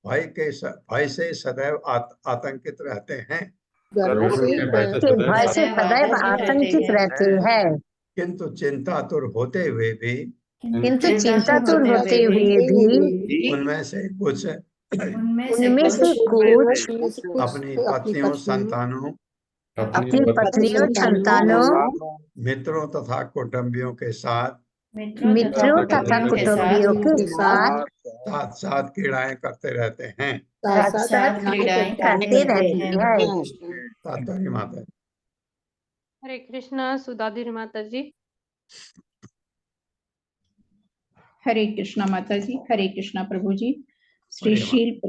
भय से सदैव आतंकित रहते हैं, गरुड़ के भय से सदैव आतंकित रहते हैं, किंतु चिंतातुर होते हुए भी किंतु चिंतातुर होते हुए भी उनमें से कुछ उनमें से कुछ अपनी पत्नियों, संतानों, अपनी पत्नियों, संतानों, मित्रों तथा कुटुंबियों के साथ मित्रों तथा कुटुंबियों के साथ साथ साथ क्रीड़ाएं करते रहते हैं। साथ साथ क्रीड़ाएं करते रहते हैं। तात्पर्य माता जी। हरे कृष्णा सुधाधीर माता जी। हरे कृष्णा माता जी, हरे कृष्णा प्रभु जी। श्री शील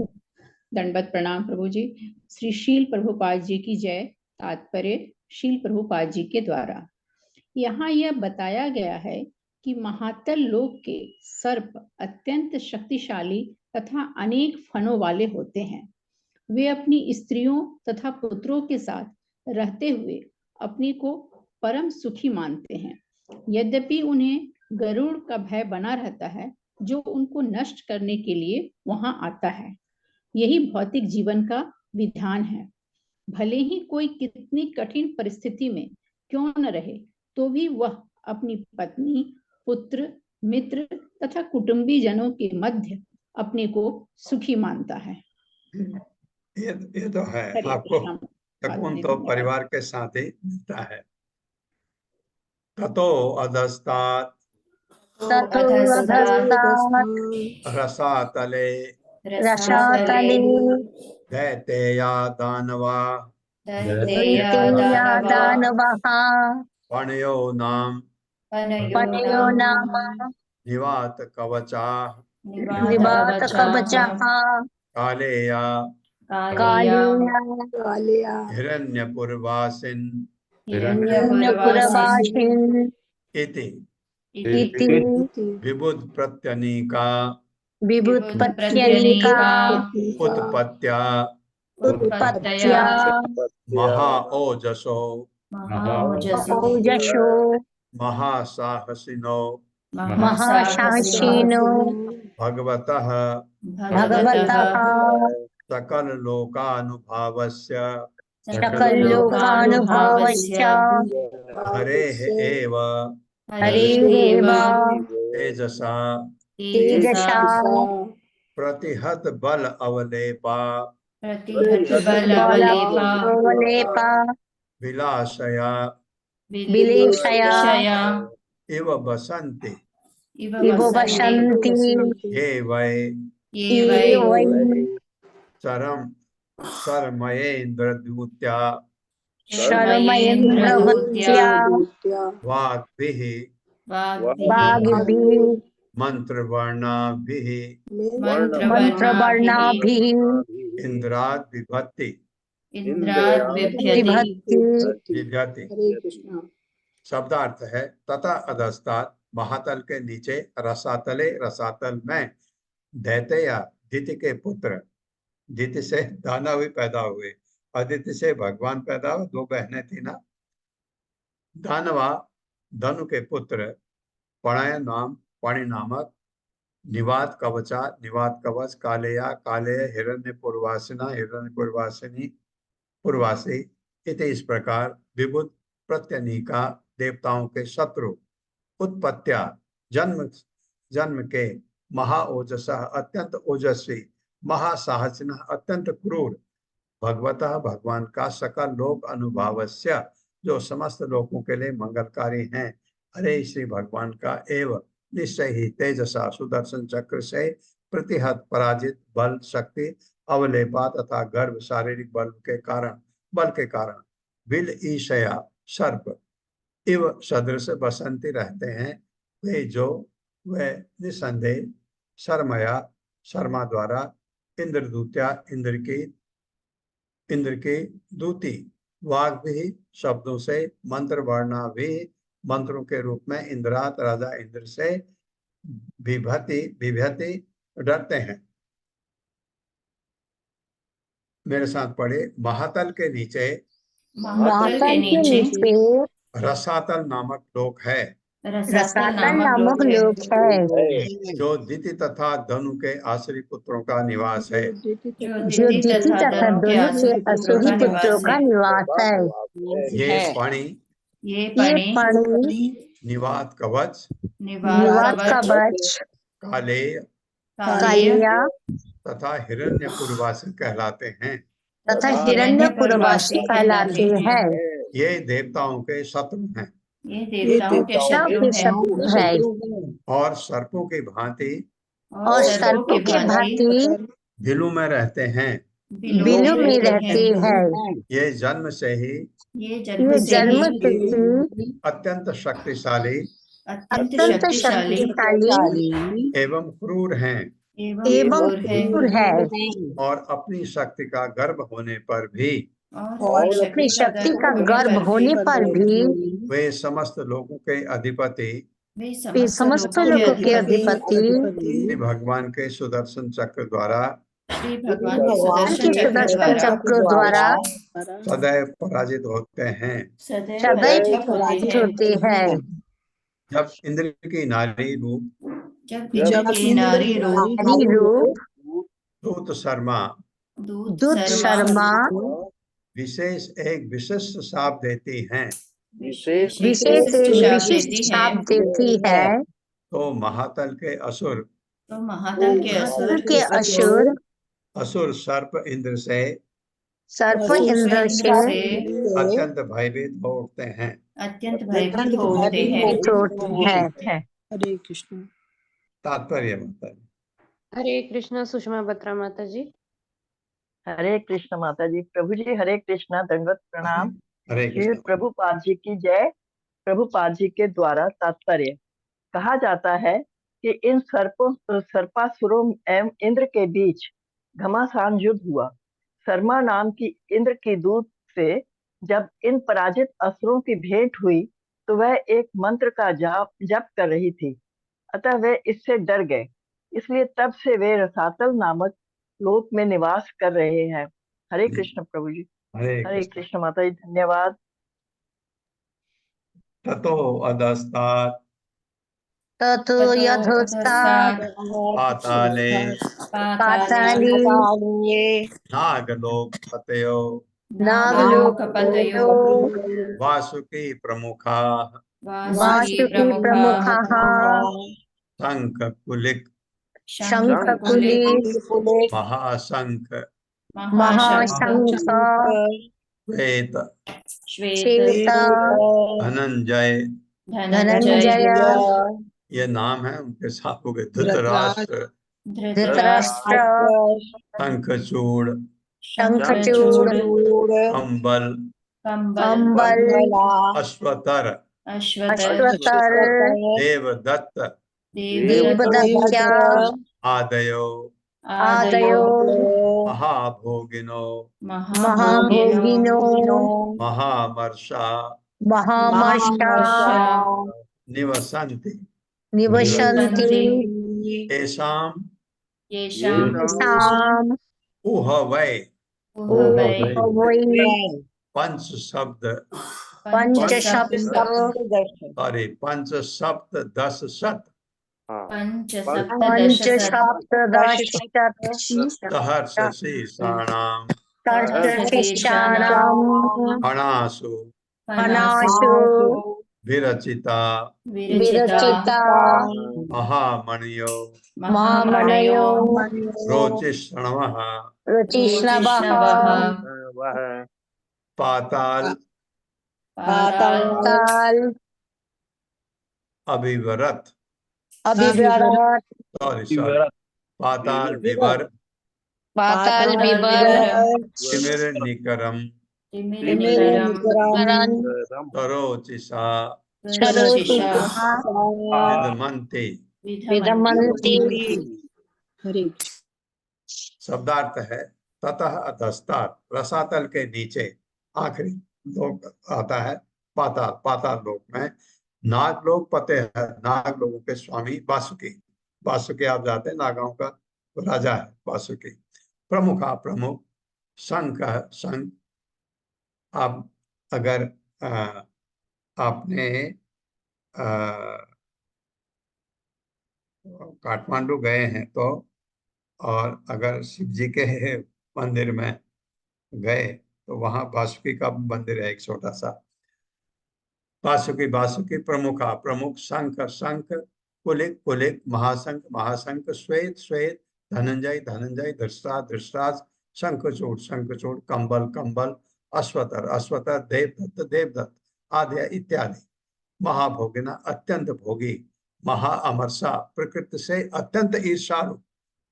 दंडवत प्रणाम प्रभु जी। श्री शील प्रभुपाद जी की जय। तात्पर्य शील प्रभुपाद जी के द्वारा यहाँ यह बताया गया है कि महातल लोक के सर्प अत्यंत शक्तिशाली तथा अनेक फनों वाले होते हैं। वे अपनी स्त्रियों तथा पुत्रों के साथ रहते हुए अपने को परम सुखी मानते हैं। यद्यपि उन्हें गरुड़ का भय बना रहता है जो उनको नष्ट करने के लिए वहां आता है। यही भौतिक जीवन का विधान है। भले ही कोई कितनी कठिन परिस्थिति में क्यों न रहे तो भी वह अपनी पत्नी, पुत्र, मित्र तथा कुटुंबी जनों के मध्य अपने को सुखी मानता है। ये तो है, आपको सुकून तो परिवार के साथ ही मिलता है। ततो अधस्तात् रसातले रसातले दैतेया दानवा दैतेया दानवः पणयो नाम पणयो नाम निवात कवचा निवात कवचः कालेया कालेया हिरण्यपुरवासिन् हिरण्यपुरवासिन् इति इति विबुध प्रत्यनीका विभुत्पत्यनिका उत्पत्त्या उत्पत्त्या महाओजसो ओजसो महासाहसिनो महाशासिनो भगवतः भगवतः सकल लोकानुभावस्य सकललोकानुभावस्य हरेः एव हरेरेव तेजसा तेजसा प्रतिहत बल अवलेपा बलावलेपा विलासया विलेशया इव बसन्ति इव वसन्ति ये वै ये वै शर्मयेन्द्रदूत्या शर्मयेन्द्रवत्या वाग्भिः वाग्भिः मंत्रवर्णाभिः मंत्रवर्णाभिः इंद्राद विभक्ति विभक्ति शब्दार्थ है तथा अधस्तात् महातल के नीचे रसातले रसातल में दैत्या दिति के पुत्र, दिति से दानव भी पैदा हुए, अदिति से भगवान पैदा हुए, दो बहनें थी ना। दानवा धनु के पुत्र, पणय नाम पाणी नामक, निवात कवचा निवात कवच, कालेया कालेय, हिरण्य पूर्वासिना हिरण्य पूर्वासिनी पूर्वासी इति इस प्रकार विभुत प्रत्यनीका देवताओं के शत्रु, उत्पत्त्या जन्म के, महाओजस अत्यंत ओजस्वी, महासाहसिन अत्यंत क्रूर, भगवतः भगवान का सकल लोक अनुभावस्य जो समस्त लोगों के लिए मंगलकारी हैं, हरे श्री भगवान का एवं निश्चय ही तेजसा सुदर्शन चक्र से प्रतिहत पराजित बल शक्ति अवलेपा तथा गर्भ शारीरिक बल के कारण बिल ईशया सर्प इव सदृश बसंती रहते हैं। वे निसंदेह शर्मा द्वारा इंद्रदूत्या इंद्र की दूती, वाग भी शब्दों से, मंत्र वर्णा भी मंत्रों के रूप में इंद्रात राजा इंद्र से विभति डरते हैं। मेरे साथ पढ़े, महातल के नीचे महातल के महातल के नीचे नीचे रसातल नामक लोक है, रसातल रसातल नामक नामक लोक है लोक है, जो दिति तथा धनु के आश्रित पुत्रों का निवास है। जो जो दिति दिति तथा तथा धनु के दोनों के आश्रित पुत्रों असुरी का पुत्रों निवास का है। निवास है। ये पाणी ये ये पणि पणि निवात कवच निवात निवात कवच कवच कालेय कालेय कालिया तथा हिरण्यपुरवासी कहलाते हैं। तथा तथा हिरण्यपुरवासी कहलाते हैं। ये देवताओं के शत्रु हैं ये देवताओं के देवताओं शत्रु के हैं शत्रु है और सर्पों की भांति और सर्पों के भांति बिलू में रहते हैं। बिलू में रहते हैं। ये जन्म से ही ये ये जन्म से जन्म ही से अत्यंत शक्तिशाली अत्यंत अत्यंत शक्तिशाली शक्तिशाली एवं क्रूर हैं एवं क्रूर है क्रूर है और अपनी शक्ति का गर्व होने पर भी और अपनी शक्ति का गर्व होने पर भी वे समस्त लोगों के अधिपति वे वे समस्त समस्त लोगों लोगों के के अधिपति अधिपति श्री भगवान के सुदर्शन चक्र द्वारा श्री भगवान के भगवान के सुदर्शन चक्र सुदर्शन द्वारा चक्र द्वारा सदैव पराजित होते हैं। सदैव सदैव पराजित पराजित होते होते हैं। हैं। जब इंद्र की नारी रूप जब इंद्र की नारी रूप नारी रूप दूत शर्मा दूत शर्मा विशेष एक विशिष्ट शाप देती हैं, विशेष विशेष विशिष्ट शाप देती है तो महातल के असुर तो महातल के असुर के असुर असुर सर्प इंद्र से सर्प इंद्र से अत्यंत भयभीत हो उठते हैं। अत्यंत भयभीत हो उठते हैं। होते हैं। हरे कृष्ण। तात्पर्य माता जी। हरे कृष्णा सुषमा बत्रा माता जी। हरे कृष्ण माता जी। प्रभु जी हरे कृष्णा, दंडवत प्रणाम। हरे श्री कृष्ण। प्रभुपाद जी की जय। प्रभुपाद जी के द्वारा तात्पर्य कहा जाता है कि इन सर्पासुरों एवं इंद्र के बीच घमासान युद्ध हुआ। शर्मा नाम की इंद्र की दूत से जब इन पराजित असुरों की भेंट हुई तो वह एक मंत्र का जप कर रही थी, अतः वे इससे डर गए, इसलिए तब से वे रसातल नामक लोक में निवास कर रहे हैं। हरे कृष्ण प्रभु जी। हरे कृष्ण माता जी, धन्यवाद। ततो अधस्तात् ततो यथोस्तात् पाताले पाताले नागलोकपतयो नागलोकपतयो वासुकी प्रमुखाः वासुकी प्रमुखाः शंखकुलिक शंखकुलिक महाशंख महाशंख श्वेत श्वेत धनंजय। धनंजय ये नाम है उनके साथ हो गए धृतराष्ट्र, धृतराष्ट्र शंखचूड़, शंखचूड़ कंबल, कंबल अश्वतर, अश्वतर देवदत्त देवदत्त्या आदयो आदयो महाभोगिनो महाभोगिनो महामर्षा महामर्षा निवसन्ति निवसन्ति येषाम् येषाम् उहवै वै पंच शब्द पंच शब्द सॉरी पंच सप्त दश शत पंच सप्तदश सहर्ष शीर्षाणाम सहस्रशीर्षाणाम् अणासु अनासु विरचिता विरचिता महामणियो महामनयो रोचिष्णवः रुचिष्णवः पाताल पाताल अभिवरत अभिवरत सॉरी पाताल विवर पाताल विवर तिमिर निकरम निकरन सरोचिषा सरोचिषा विदमन्ति। विदमन्ति। हरे शब्दार्थ है ततः अधस्तात्, रसातल के नीचे आखिरी लोक आता है पाताल। पाताल लोक में नागलोक पते है, नाग लोगों के स्वामी वासुकी। वासुकी आप जाते हैं नागाओं का राजा है वासुकी। प्रमुखा प्रमुख शंख शंख आप अगर आपने काठमांडू गए हैं तो, और अगर शिव जी के मंदिर में गए तो वहां वासुकी का मंदिर है एक छोटा सा। वासुकी वासुकी प्रमुख शंख शंख कुलिक कुलिक महाशंख महाशंख श्वेत श्वेत धनंजय धनंजय धृष्टास धृष्टास शंखचूड़ शंखचूड़ कंबल कंबल अश्वतर अश्वतर देवदत्त देवदत्त आदि इत्यादि। महाभोगिना अत्यंत भोगी, महा अमरसा प्रकृति से अत्यंत ईर्ष्यालु,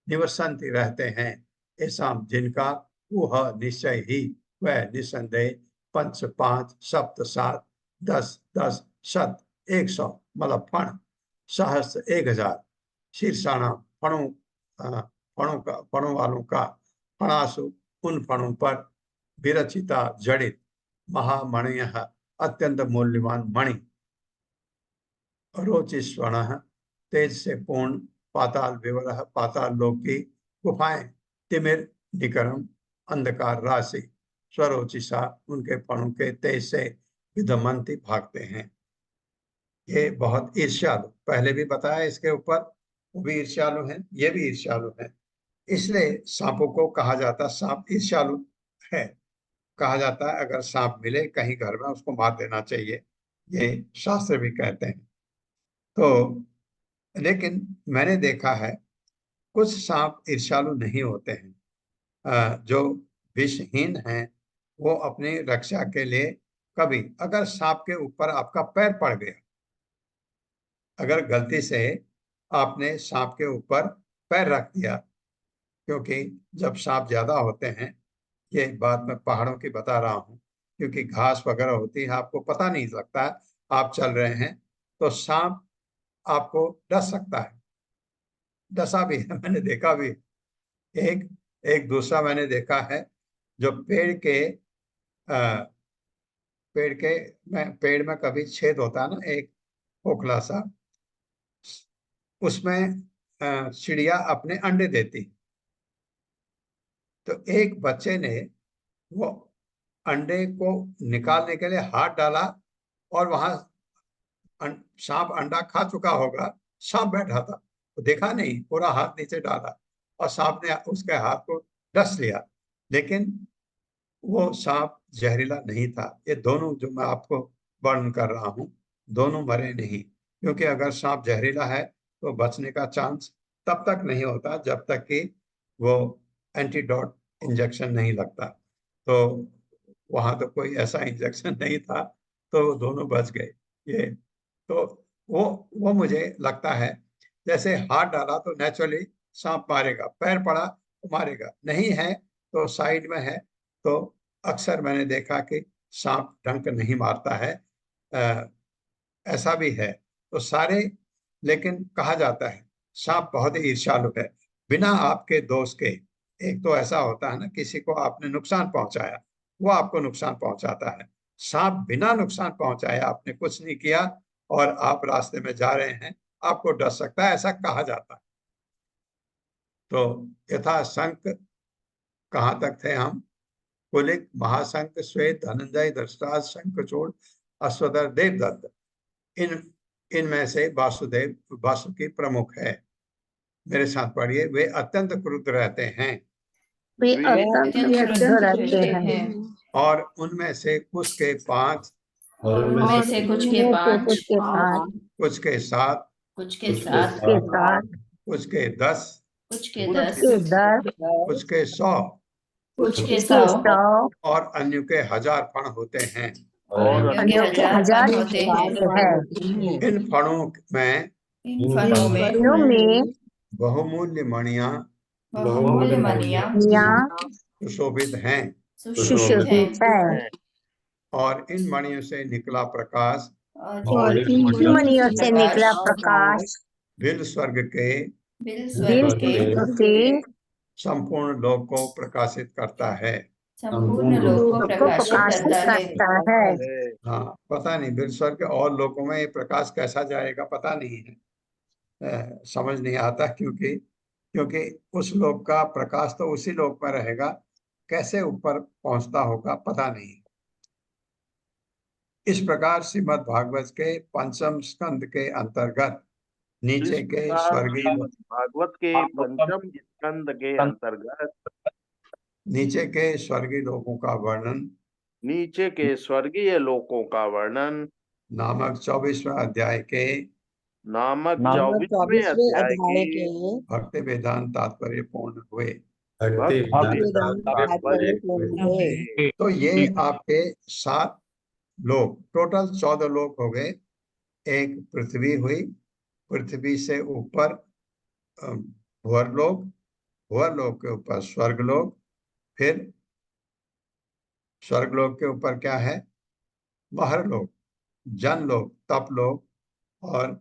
निवसंति रहते हैं ऐसा जिनका वह निश्चय ही वह निसंदेह पंच पांच सप्त सात 10 10 शत 100 मतलब फण सहस्त्र 1000 शीर्षाणा फणों फणों वालों का फणासु उन फणों पर विरचिता जड़ित महामणि अत्यंत मूल्यवान मणि रोचिस्वण तेज से पूर्ण पाताल विवरह पाताल लोक की गुफाएं तिमिर निकरम अंधकार राशि स्वरोचिषा उनके फणों के तेज से विदमंती भागते हैं। ये बहुत ईर्ष्यालु, पहले भी बताया इसके ऊपर, वो भी ईर्ष्यालु हैं, ये भी ईर्ष्यालु हैं। इसलिए सांपों को कहा जाता सांप ईर्ष्यालु है। कहा जाता है अगर सांप मिले कहीं घर में उसको मार देना चाहिए, ये शास्त्र भी कहते हैं। तो लेकिन मैंने देखा है कुछ सांप ईर्ष्यालु नहीं होते हैं। जो विषहीन हैं वो अपनी रक्षा के लिए कभी अगर सांप के ऊपर आपका पैर पड़ गया, अगर गलती से आपने सांप के ऊपर पैर रख दिया, क्योंकि जब सांप ज्यादा होते हैं, ये बात मैं पहाड़ों की बता रहा हूँ, क्योंकि घास वगैरह होती है आपको पता नहीं लगता है, आप चल रहे हैं तो सांप आपको डस सकता है, डसा भी है, मैंने देखा भी। एक दूसरा मैंने देखा है जो पेड़ में कभी छेद होता है ना, एक खोखला सा, उसमें चिड़िया अपने अंडे देती। तो एक बच्चे ने वो अंडे को निकालने के लिए हाथ डाला और वहां सांप अंडा खा चुका होगा, सांप बैठा था, तो देखा नहीं, पूरा हाथ नीचे डाला और सांप ने उसके हाथ को डस लिया, लेकिन वो सांप जहरीला नहीं था। ये दोनों जो मैं आपको वर्णन कर रहा हूँ, दोनों मरे नहीं, क्योंकि अगर सांप जहरीला है तो बचने का चांस तब तक नहीं होता जब तक कि वो एंटीडोट इंजेक्शन नहीं लगता। तो वहां तो कोई ऐसा इंजेक्शन नहीं था, तो दोनों बच गए। ये तो वो मुझे लगता है जैसे हाथ डाला तो नेचुरली सांप मारेगा, पैर पड़ा तो मारेगा, नहीं है तो साइड में है तो अक्सर मैंने देखा कि सांप डंक नहीं मारता है। ऐसा भी है तो सारे, लेकिन कहा जाता है सांप बहुत ही ईर्ष्यालु है, बिना आपके दोष के। एक तो ऐसा होता है ना, किसी को आपने नुकसान पहुंचाया, वो आपको नुकसान पहुंचाता है। सांप बिना नुकसान पहुंचाए, आपने कुछ नहीं किया और आप रास्ते में जा रहे हैं, आपको डस सकता है, ऐसा कहा जाता है। तो यथा शंख, कहाँ तक थे हम? कुलिक महाशंख श्वेत धनंजय धृष्टास शंखचूड़ अश्वतर देवदत्त, इनमें से वासुदेव वासुकी प्रमुख है। मेरे साथ पढ़िए, वे अत्यंत क्रुद्ध रहते हैं, वे अत्यंत क्रुद्ध रहते हैं और उनमें से कुछ के 5, उनमें से कुछ के 5, कुछ के 5, कुछ के 7, कुछ के 7, के 7, कुछ के 10, कुछ के कुछ 10, के 10, कुछ के 100 कुछ के के 100 100 और अन्य के 1000 फण होते हैं। और अन्यों के 1000 होते हैं। है। इन फणों में इन फलों में फलों में बहुमूल्य मणियां बहुमूल्य मणियां सुशोभित हैं, सुशोभित है, और इन मणियों से निकला प्रकाश और इन मणियों से निकला प्रकाश बिल स्वर्ग के दिल के संपूर्ण लोक को प्रकाशित करता है। संपूर्ण लोक को प्रकाशित करता है। हाँ, पता नहीं बिल स्वर्ग और लोकों में ये प्रकाश कैसा जाएगा पता नहीं है, समझ नहीं आता, क्योंकि उस लोक का प्रकाश तो उसी लोक में रहेगा कैसे ऊपर पहुंचता होगा पता नहीं। इस प्रकार श्रीमद् भागवत के पंचम स्कंद के अंतर्गत नीचे इस के प्रकार स्वर्गीय भागवत के पंचम स्कंद के अंतर्गत नीचे के स्वर्गीय लोगों का वर्णन नीचे के स्वर्गीय लोकों का वर्णन नामक 24वें अध्याय के नामक 24वें अध्याय के भक्ति वेदांत तात्पर्य पूर्ण हुए। भक्ति वेदांत तात्पर्य हुए। तो ये आपके 7 लोक, टोटल 14 लोक हो गए। एक पृथ्वी हुई, पृथ्वी से ऊपर भुवरलोक, भुवरलोक के ऊपर स्वर्गलोक, फिर स्वर्गलोक के ऊपर क्या है, महरलोक, जनलोक, तपलोक, और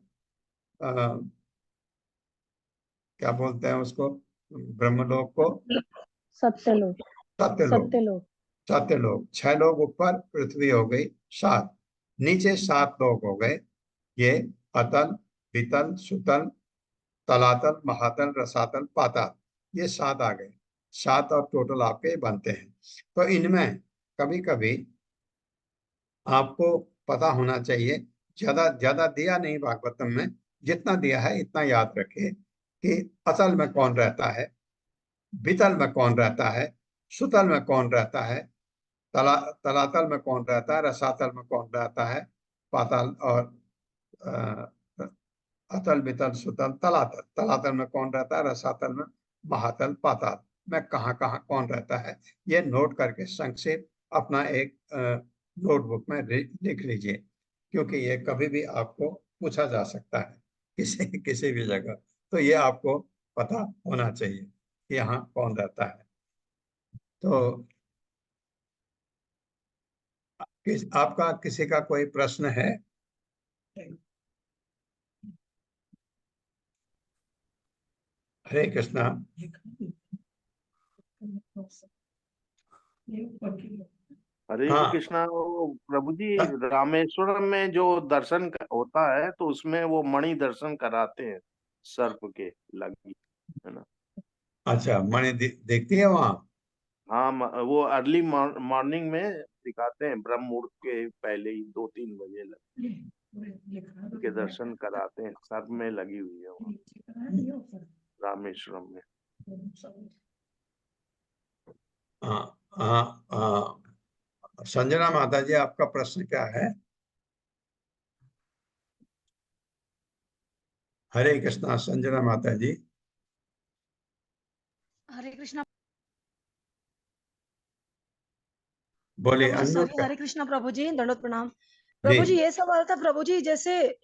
क्या बोलते हैं उसको, ब्रह्मलोक को सत्यलोक। सत्यलोक। सत्यलोक 6 लोग ऊपर, पृथ्वी हो गई 7, नीचे 7 लोग हो गए। ये अतल, वितल, सुतल, तलातल, महातल, रसातल, पाताल, ये 7 आ गए। 7 और टोटल आपके बनते हैं। तो इनमें कभी कभी आपको पता होना चाहिए, ज्यादा ज्यादा दिया नहीं भागवतम में, जितना दिया है इतना याद रखिए कि अतल में कौन रहता है, वितल में कौन रहता है, सुतल में कौन रहता है, तलातल में कौन रहता है, रसातल में कौन रहता है, पाताल और अतल, वितल, सुतल, तलातल, तलातल में कौन रहता है, रसातल में, महातल, पाताल में कहाँ कहाँ कौन रहता है, ये नोट करके संक्षेप अपना एक नोटबुक में लिख लीजिए, क्योंकि ये कभी भी आपको पूछा जा सकता है किसी भी जगह। तो ये आपको पता होना चाहिए कि यहाँ कौन रहता है। तो आपका किसी का कोई प्रश्न है? हरे कृष्णा। हरे हाँ। कृष्णा। वो प्रभु जी रामेश्वरम में जो दर्शन होता है तो उसमें वो मणि दर्शन कराते हैं, सर्प के लगी, है ना। अच्छा, मणि देखती है वहाँ? हाँ, वो अर्ली मॉर्निंग में दिखाते हैं, ब्रह्म मुहूर्त के पहले ही 2-3 बजे के दर्शन कराते हैं। सर्प में लगी हुई है वहाँ रामेश्वरम में। हाँ हाँ हाँ। संजना माता जी, आपका प्रश्न क्या है? हरे कृष्णा संजना माता जी। हरे कृष्णा बोलिए, प्रभु जी। अनम्यूट कर। हरे कृष्णा प्रभु जी, दंडवत प्रणाम प्रभु जी। ये सवाल था प्रभु जी, जैसे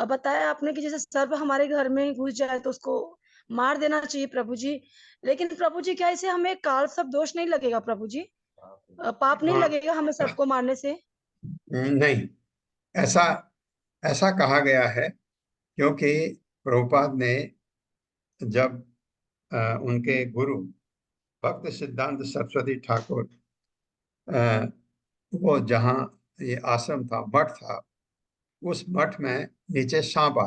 बताया आपने कि जैसे सर्प हमारे घर में घुस जाए तो उसको मार देना चाहिए प्रभु जी, लेकिन प्रभु जी क्या इसे हमें काल सब दोष नहीं लगेगा प्रभु जी? पाप नहीं लगेगा हमें सर्प को मारने से? नहीं, ऐसा ऐसा कहा गया है, क्योंकि प्रभुपाद ने जब उनके गुरु भक्त सिद्धांत सरस्वती ठाकुर, वो जहाँ ये आश्रम था, मठ था, उस मठ में नीचे सांप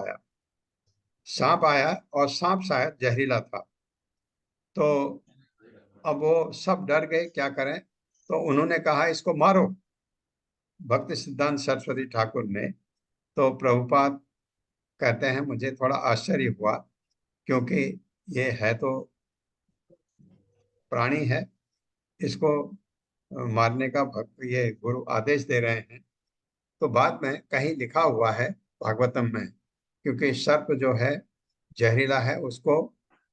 आया और सांप शायद जहरीला था। तो अब वो सब डर गए, क्या करें, तो उन्होंने कहा इसको मारो, भक्त सिद्धांत सरस्वती ठाकुर ने। तो प्रभुपाद कहते हैं मुझे थोड़ा आश्चर्य हुआ, क्योंकि ये है तो प्राणी है, इसको मारने का भक्त ये गुरु आदेश दे रहे हैं। तो बाद में कहीं लिखा हुआ है भागवतम में, क्योंकि सर्प जो है जहरीला है, उसको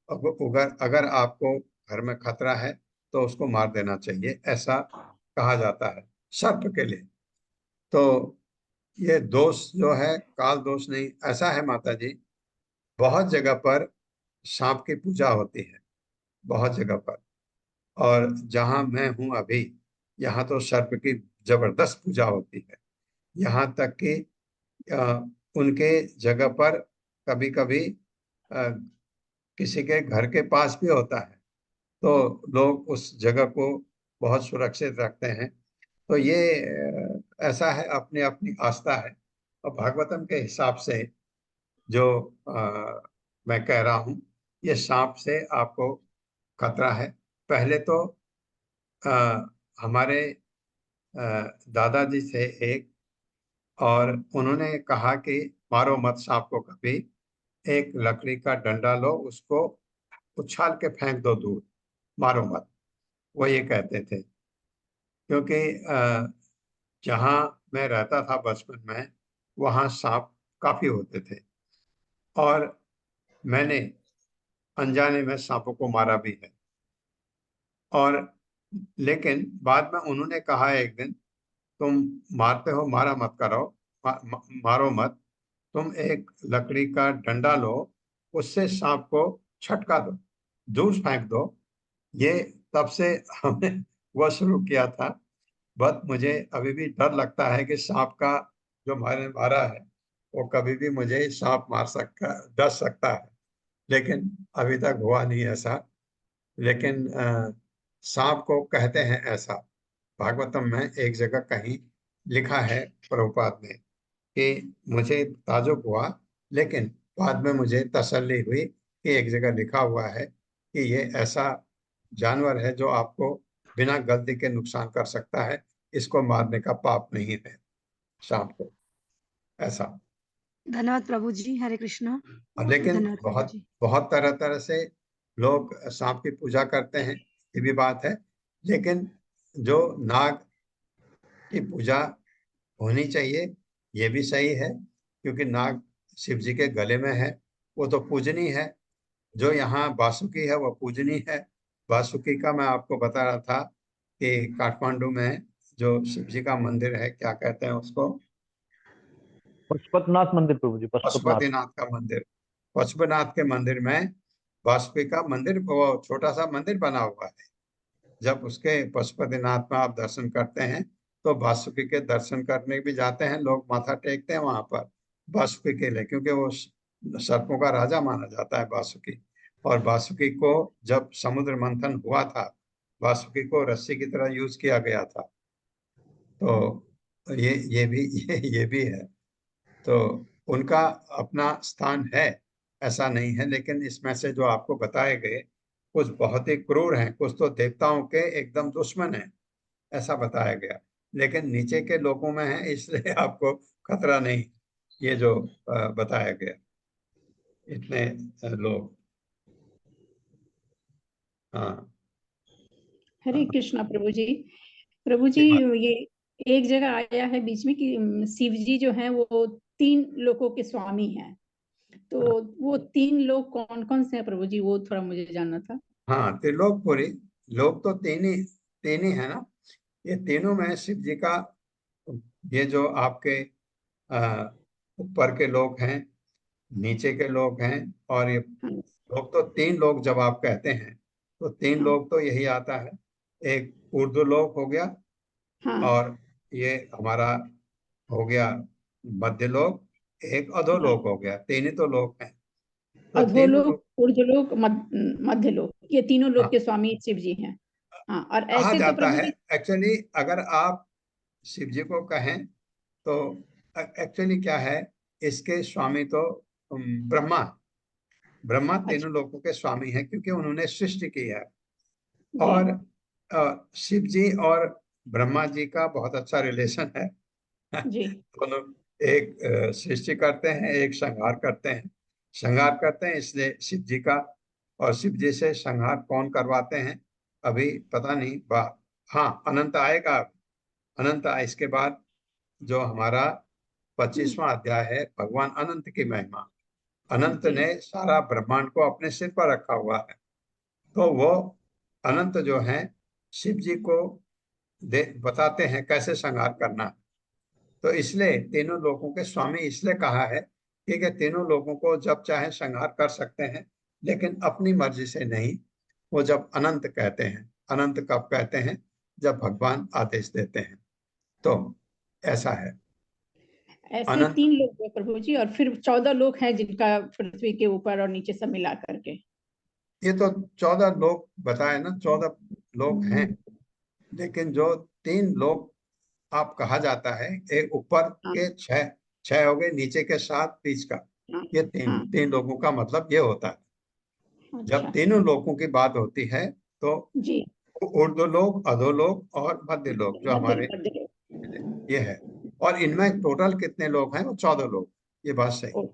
अगर आपको घर में खतरा है तो उसको मार देना चाहिए, ऐसा कहा जाता है सर्प के लिए। तो ये दोष जो है काल दोष नहीं, ऐसा है माता जी, बहुत जगह पर सांप की पूजा होती है, बहुत जगह पर। और जहां मैं हूं अभी, यहाँ तो सर्प की जबरदस्त पूजा होती है। यहाँ तक कि उनके जगह पर कभी कभी किसी के घर के पास भी होता है, तो लोग उस जगह को बहुत सुरक्षित रखते हैं। तो ये ऐसा है, अपनी अपनी आस्था है। और भागवतम के हिसाब से जो मैं कह रहा हूँ, ये सांप से आपको खतरा है। पहले तो हमारे दादाजी थे एक, और उन्होंने कहा कि मारो मत सांप को कभी, एक लकड़ी का डंडा लो, उसको उछाल के फेंक दो दूर, मारो मत। वो ये कहते थे, क्योंकि जहाँ मैं रहता था बचपन में, वहाँ सांप काफी होते थे, और मैंने अनजाने में सांपों को मारा भी है। और लेकिन बाद में उन्होंने कहा एक दिन, तुम मारते हो, मारा मत करो, मारो मत, तुम एक लकड़ी का डंडा लो, उससे सांप को छटका दो, दूर फेंक दो। ये तब से हमने वो शुरू किया था। बट मुझे अभी भी डर लगता है कि सांप का जो मैंने मारा है वो कभी भी मुझे सांप मार सकता, डस सकता है, लेकिन अभी तक हुआ नहीं ऐसा। लेकिन सांप को कहते हैं ऐसा, भागवतम में एक जगह कहीं लिखा है प्रभुपाद ने, कि मुझे ताजुब हुआ, लेकिन बाद में मुझे तसल्ली हुई कि एक जगह लिखा हुआ है कि ये ऐसा जानवर है जो आपको बिना गलती के नुकसान कर सकता है, इसको मारने का पाप नहीं है सांप को, ऐसा। धन्यवाद प्रभु जी। हरे कृष्णा। लेकिन धन्यवाद प्रभु बहुत जी। बहुत तरह तरह से लोग सांप की पूजा करते हैं, ये भी बात है। लेकिन जो नाग की पूजा होनी चाहिए, ये भी सही है, क्योंकि नाग शिव जी के गले में है, वो तो पूजनीय है। जो यहाँ वासुकी है वो पूजनीय है। वासुकी का मैं आपको बता रहा था कि काठमांडू में जो शिव जी का मंदिर है, क्या कहते हैं उसको, पशुपतिनाथ मंदिर प्रभु जी, पशुपतिनाथ। पशुपतिनाथ का मंदिर। पशुपतिनाथ के मंदिर में वासुकी का मंदिर, वो छोटा सा मंदिर बना हुआ है। जब उसके पशुपतिनाथ में आप दर्शन करते हैं तो वासुकी के दर्शन करने भी जाते हैं लोग, माथा टेकते हैं वहां पर वासुकी के लिए, क्योंकि वो सर्पों का राजा माना जाता है वासुकी। और वासुकी को जब समुद्र मंथन हुआ था, वासुकी को रस्सी की तरह यूज किया गया था। तो ये भी है। तो उनका अपना स्थान है, ऐसा नहीं है। लेकिन इसमें से जो आपको बताए गए, कुछ बहुत ही क्रूर हैं, कुछ तो देवताओं के एकदम दुश्मन हैं, ऐसा बताया गया। लेकिन नीचे के लोगों में है, इसलिए आपको खतरा नहीं, ये जो बताया गया, इतने लोग। हाँ हरे हाँ, कृष्णा प्रभु जी। प्रभु जी, ये एक जगह आया है बीच में कि शिव जी जो हैं वो 3 लोकों के स्वामी हैं। तो वो 3 लोग कौन-कौन से हैं प्रभु जी? वो थोड़ा मुझे जानना था। हाँ, त्रिलोकपुरी लोग तो तीन ही है ना। ये तीनों में शिव जी का, ये जो आपके ऊपर के लोग हैं, नीचे के लोग हैं, और ये हाँ, लोग तो 3 लोग जब आप कहते हैं तो 3 लोग तो यही आता है। एक ऊर्ध्व लोक हो गया, हाँ, और ये हमारा हो गया मध्य लोक, एक हाँ। अधोलोक हो गया। 3 ही तो लोक हैं। तो तीनों अधोलोक, लोग ऊर्ध्वलोक, मध्यलोक, ये तीनों लोक हाँ, के स्वामी शिव जी हैं। हाँ, और कहा ऐसे तो जाता प्रभु है। जी। एक्चुअली अगर आप शिव जी को कहें तो एक्चुअली क्या है, इसके स्वामी तो ब्रह्मा है। ब्रह्मा अच्छा, तीनों लोगों के स्वामी हैं, क्योंकि उन्होंने सृष्टि की है। जी, और शिव जी और ब्रह्मा जी का बहुत अच्छा रिलेशन है। जी, दोनों एक सृष्टि करते हैं, एक संहार करते हैं। संहार करते हैं इसलिए शिव जी का, और शिव जी से संहार कौन करवाते हैं अभी पता नहीं। हाँ, अनंत आएगा। अनंत इसके बाद जो हमारा 25वां अध्याय है, भगवान अनंत की महिमा। अनंत जी, ने सारा ब्रह्मांड को अपने सिर पर रखा हुआ है। तो वो अनंत जो है, शिव जी को बताते हैं कैसे संहार करना है। तो इसलिए तीनों लोगों के स्वामी इसलिए कहा है, क्योंकि तीनों लोगों को जब चाहे संहार कर सकते हैं, लेकिन अपनी मर्जी से नहीं। वो जब अनंत कहते हैं, अनंत कब कहते हैं, जब भगवान आदेश देते हैं। तो ऐसा है। ऐसे अनंत 3 लोग हैं प्रभु जी, और फिर 14 लोग हैं जिनका पृथ्वी के ऊपर और नीचे सब मिला करके। ये तो 14 लोग बताए ना, 14 लोग हैं। लेकिन जो 3 लोग आप कहा जाता है, एक ऊपर हाँ, के 6 6 हो गए, नीचे के 7, बीच का, हाँ, ये तीन हाँ, तीन लोगों का मतलब ये होता है। जब अच्छा, तीनों लोगों की बात होती है तो जी, उर्दू लोग, अधो लोग और मध्य लोग जो हमारे ये है। और इनमें टोटल कितने लोग हैं? वो 14 लोग। ये बात सही।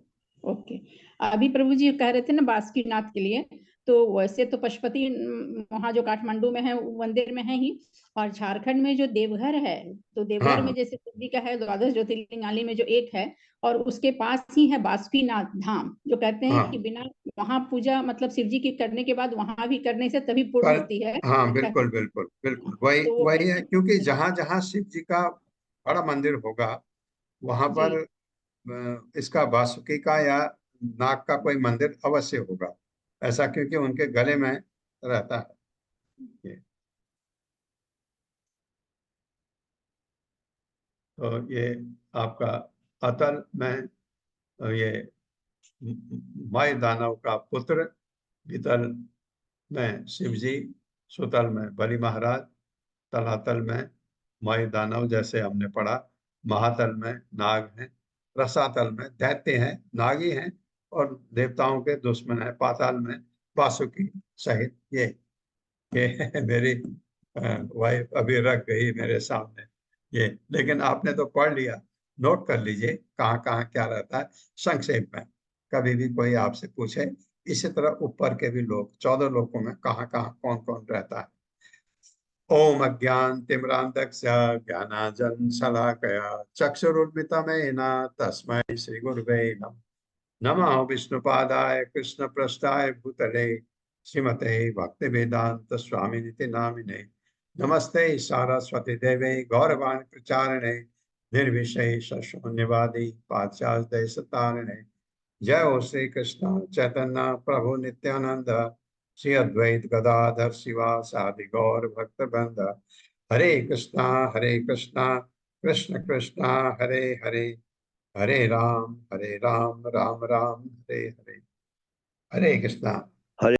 ओके। अभी प्रभु जी कह रहे थे ना बासुकीनाथ के लिए, तो वैसे तो पशुपति वहाँ जो काठमांडू में है वो मंदिर में है ही, और झारखंड में जो देवघर है, तो देवघर में जैसे शिव जी का है द्वादश ज्योतिर्लिंगाली में जो एक है, और उसके पास ही है बासुकीनाथ धाम, जो कहते हैं कि बिना वहाँ पूजा मतलब शिव जी की करने के बाद वहां भी करने से तभी पूर्ण होती है। हाँ बिल्कुल बिल्कुल बिल्कुल, वही है, क्योंकि जहाँ जहाँ शिव जी का बड़ा मंदिर होगा वहां पर इसका वासुकी का या नाग का कोई मंदिर अवश्य होगा, ऐसा क्योंकि उनके गले में रहता है ये। तो ये आपका अतल में ये मय दानव का पुत्र, वितल में शिवजी, सुतल में बलि महाराज, तलातल में मय दानव जैसे हमने पढ़ा, महातल में नाग हैं, रसातल में दैत्य हैं, नागी हैं और देवताओं के दुश्मन हैं, पाताल में वासुकी सहित ये मेरी वाइफ अभी रख गई मेरे सामने ये, लेकिन आपने तो पढ़ लिया, नोट कर लीजिए कहाँ कहाँ क्या रहता है संक्षेप में, कभी भी कोई आपसे पूछे। इसी तरह ऊपर के भी लोग 14 लोगों में कहाँ कहाँ कौन कौन रहता है। ओम अज्ञान तिमिरांधस्य ज्ञानांजन शलाकया चक्षुरुन्मिलितं तस्मै श्री गुरुवे नमः। नमः विष्णुपादाय कृष्ण पृष्ठाय भूतले श्रीमते भक्ति वेदांत स्वामिनिति नामिने। नमस्ते सारस्वती देवे गौरवाणी प्रचारिणे निर्विशेष शून्यवादी पाश्चात्य देशतारिणे। जय हो श्री कृष्ण चैतन्य प्रभु नित्यानंद श्री अद्वैत गदाधर शिवासादि गौर भक्त वृंद। हरे कृष्णा कृष्ण कृष्णा हरे हरे, हरे राम राम राम हरे हरे। हरे कृष्णा।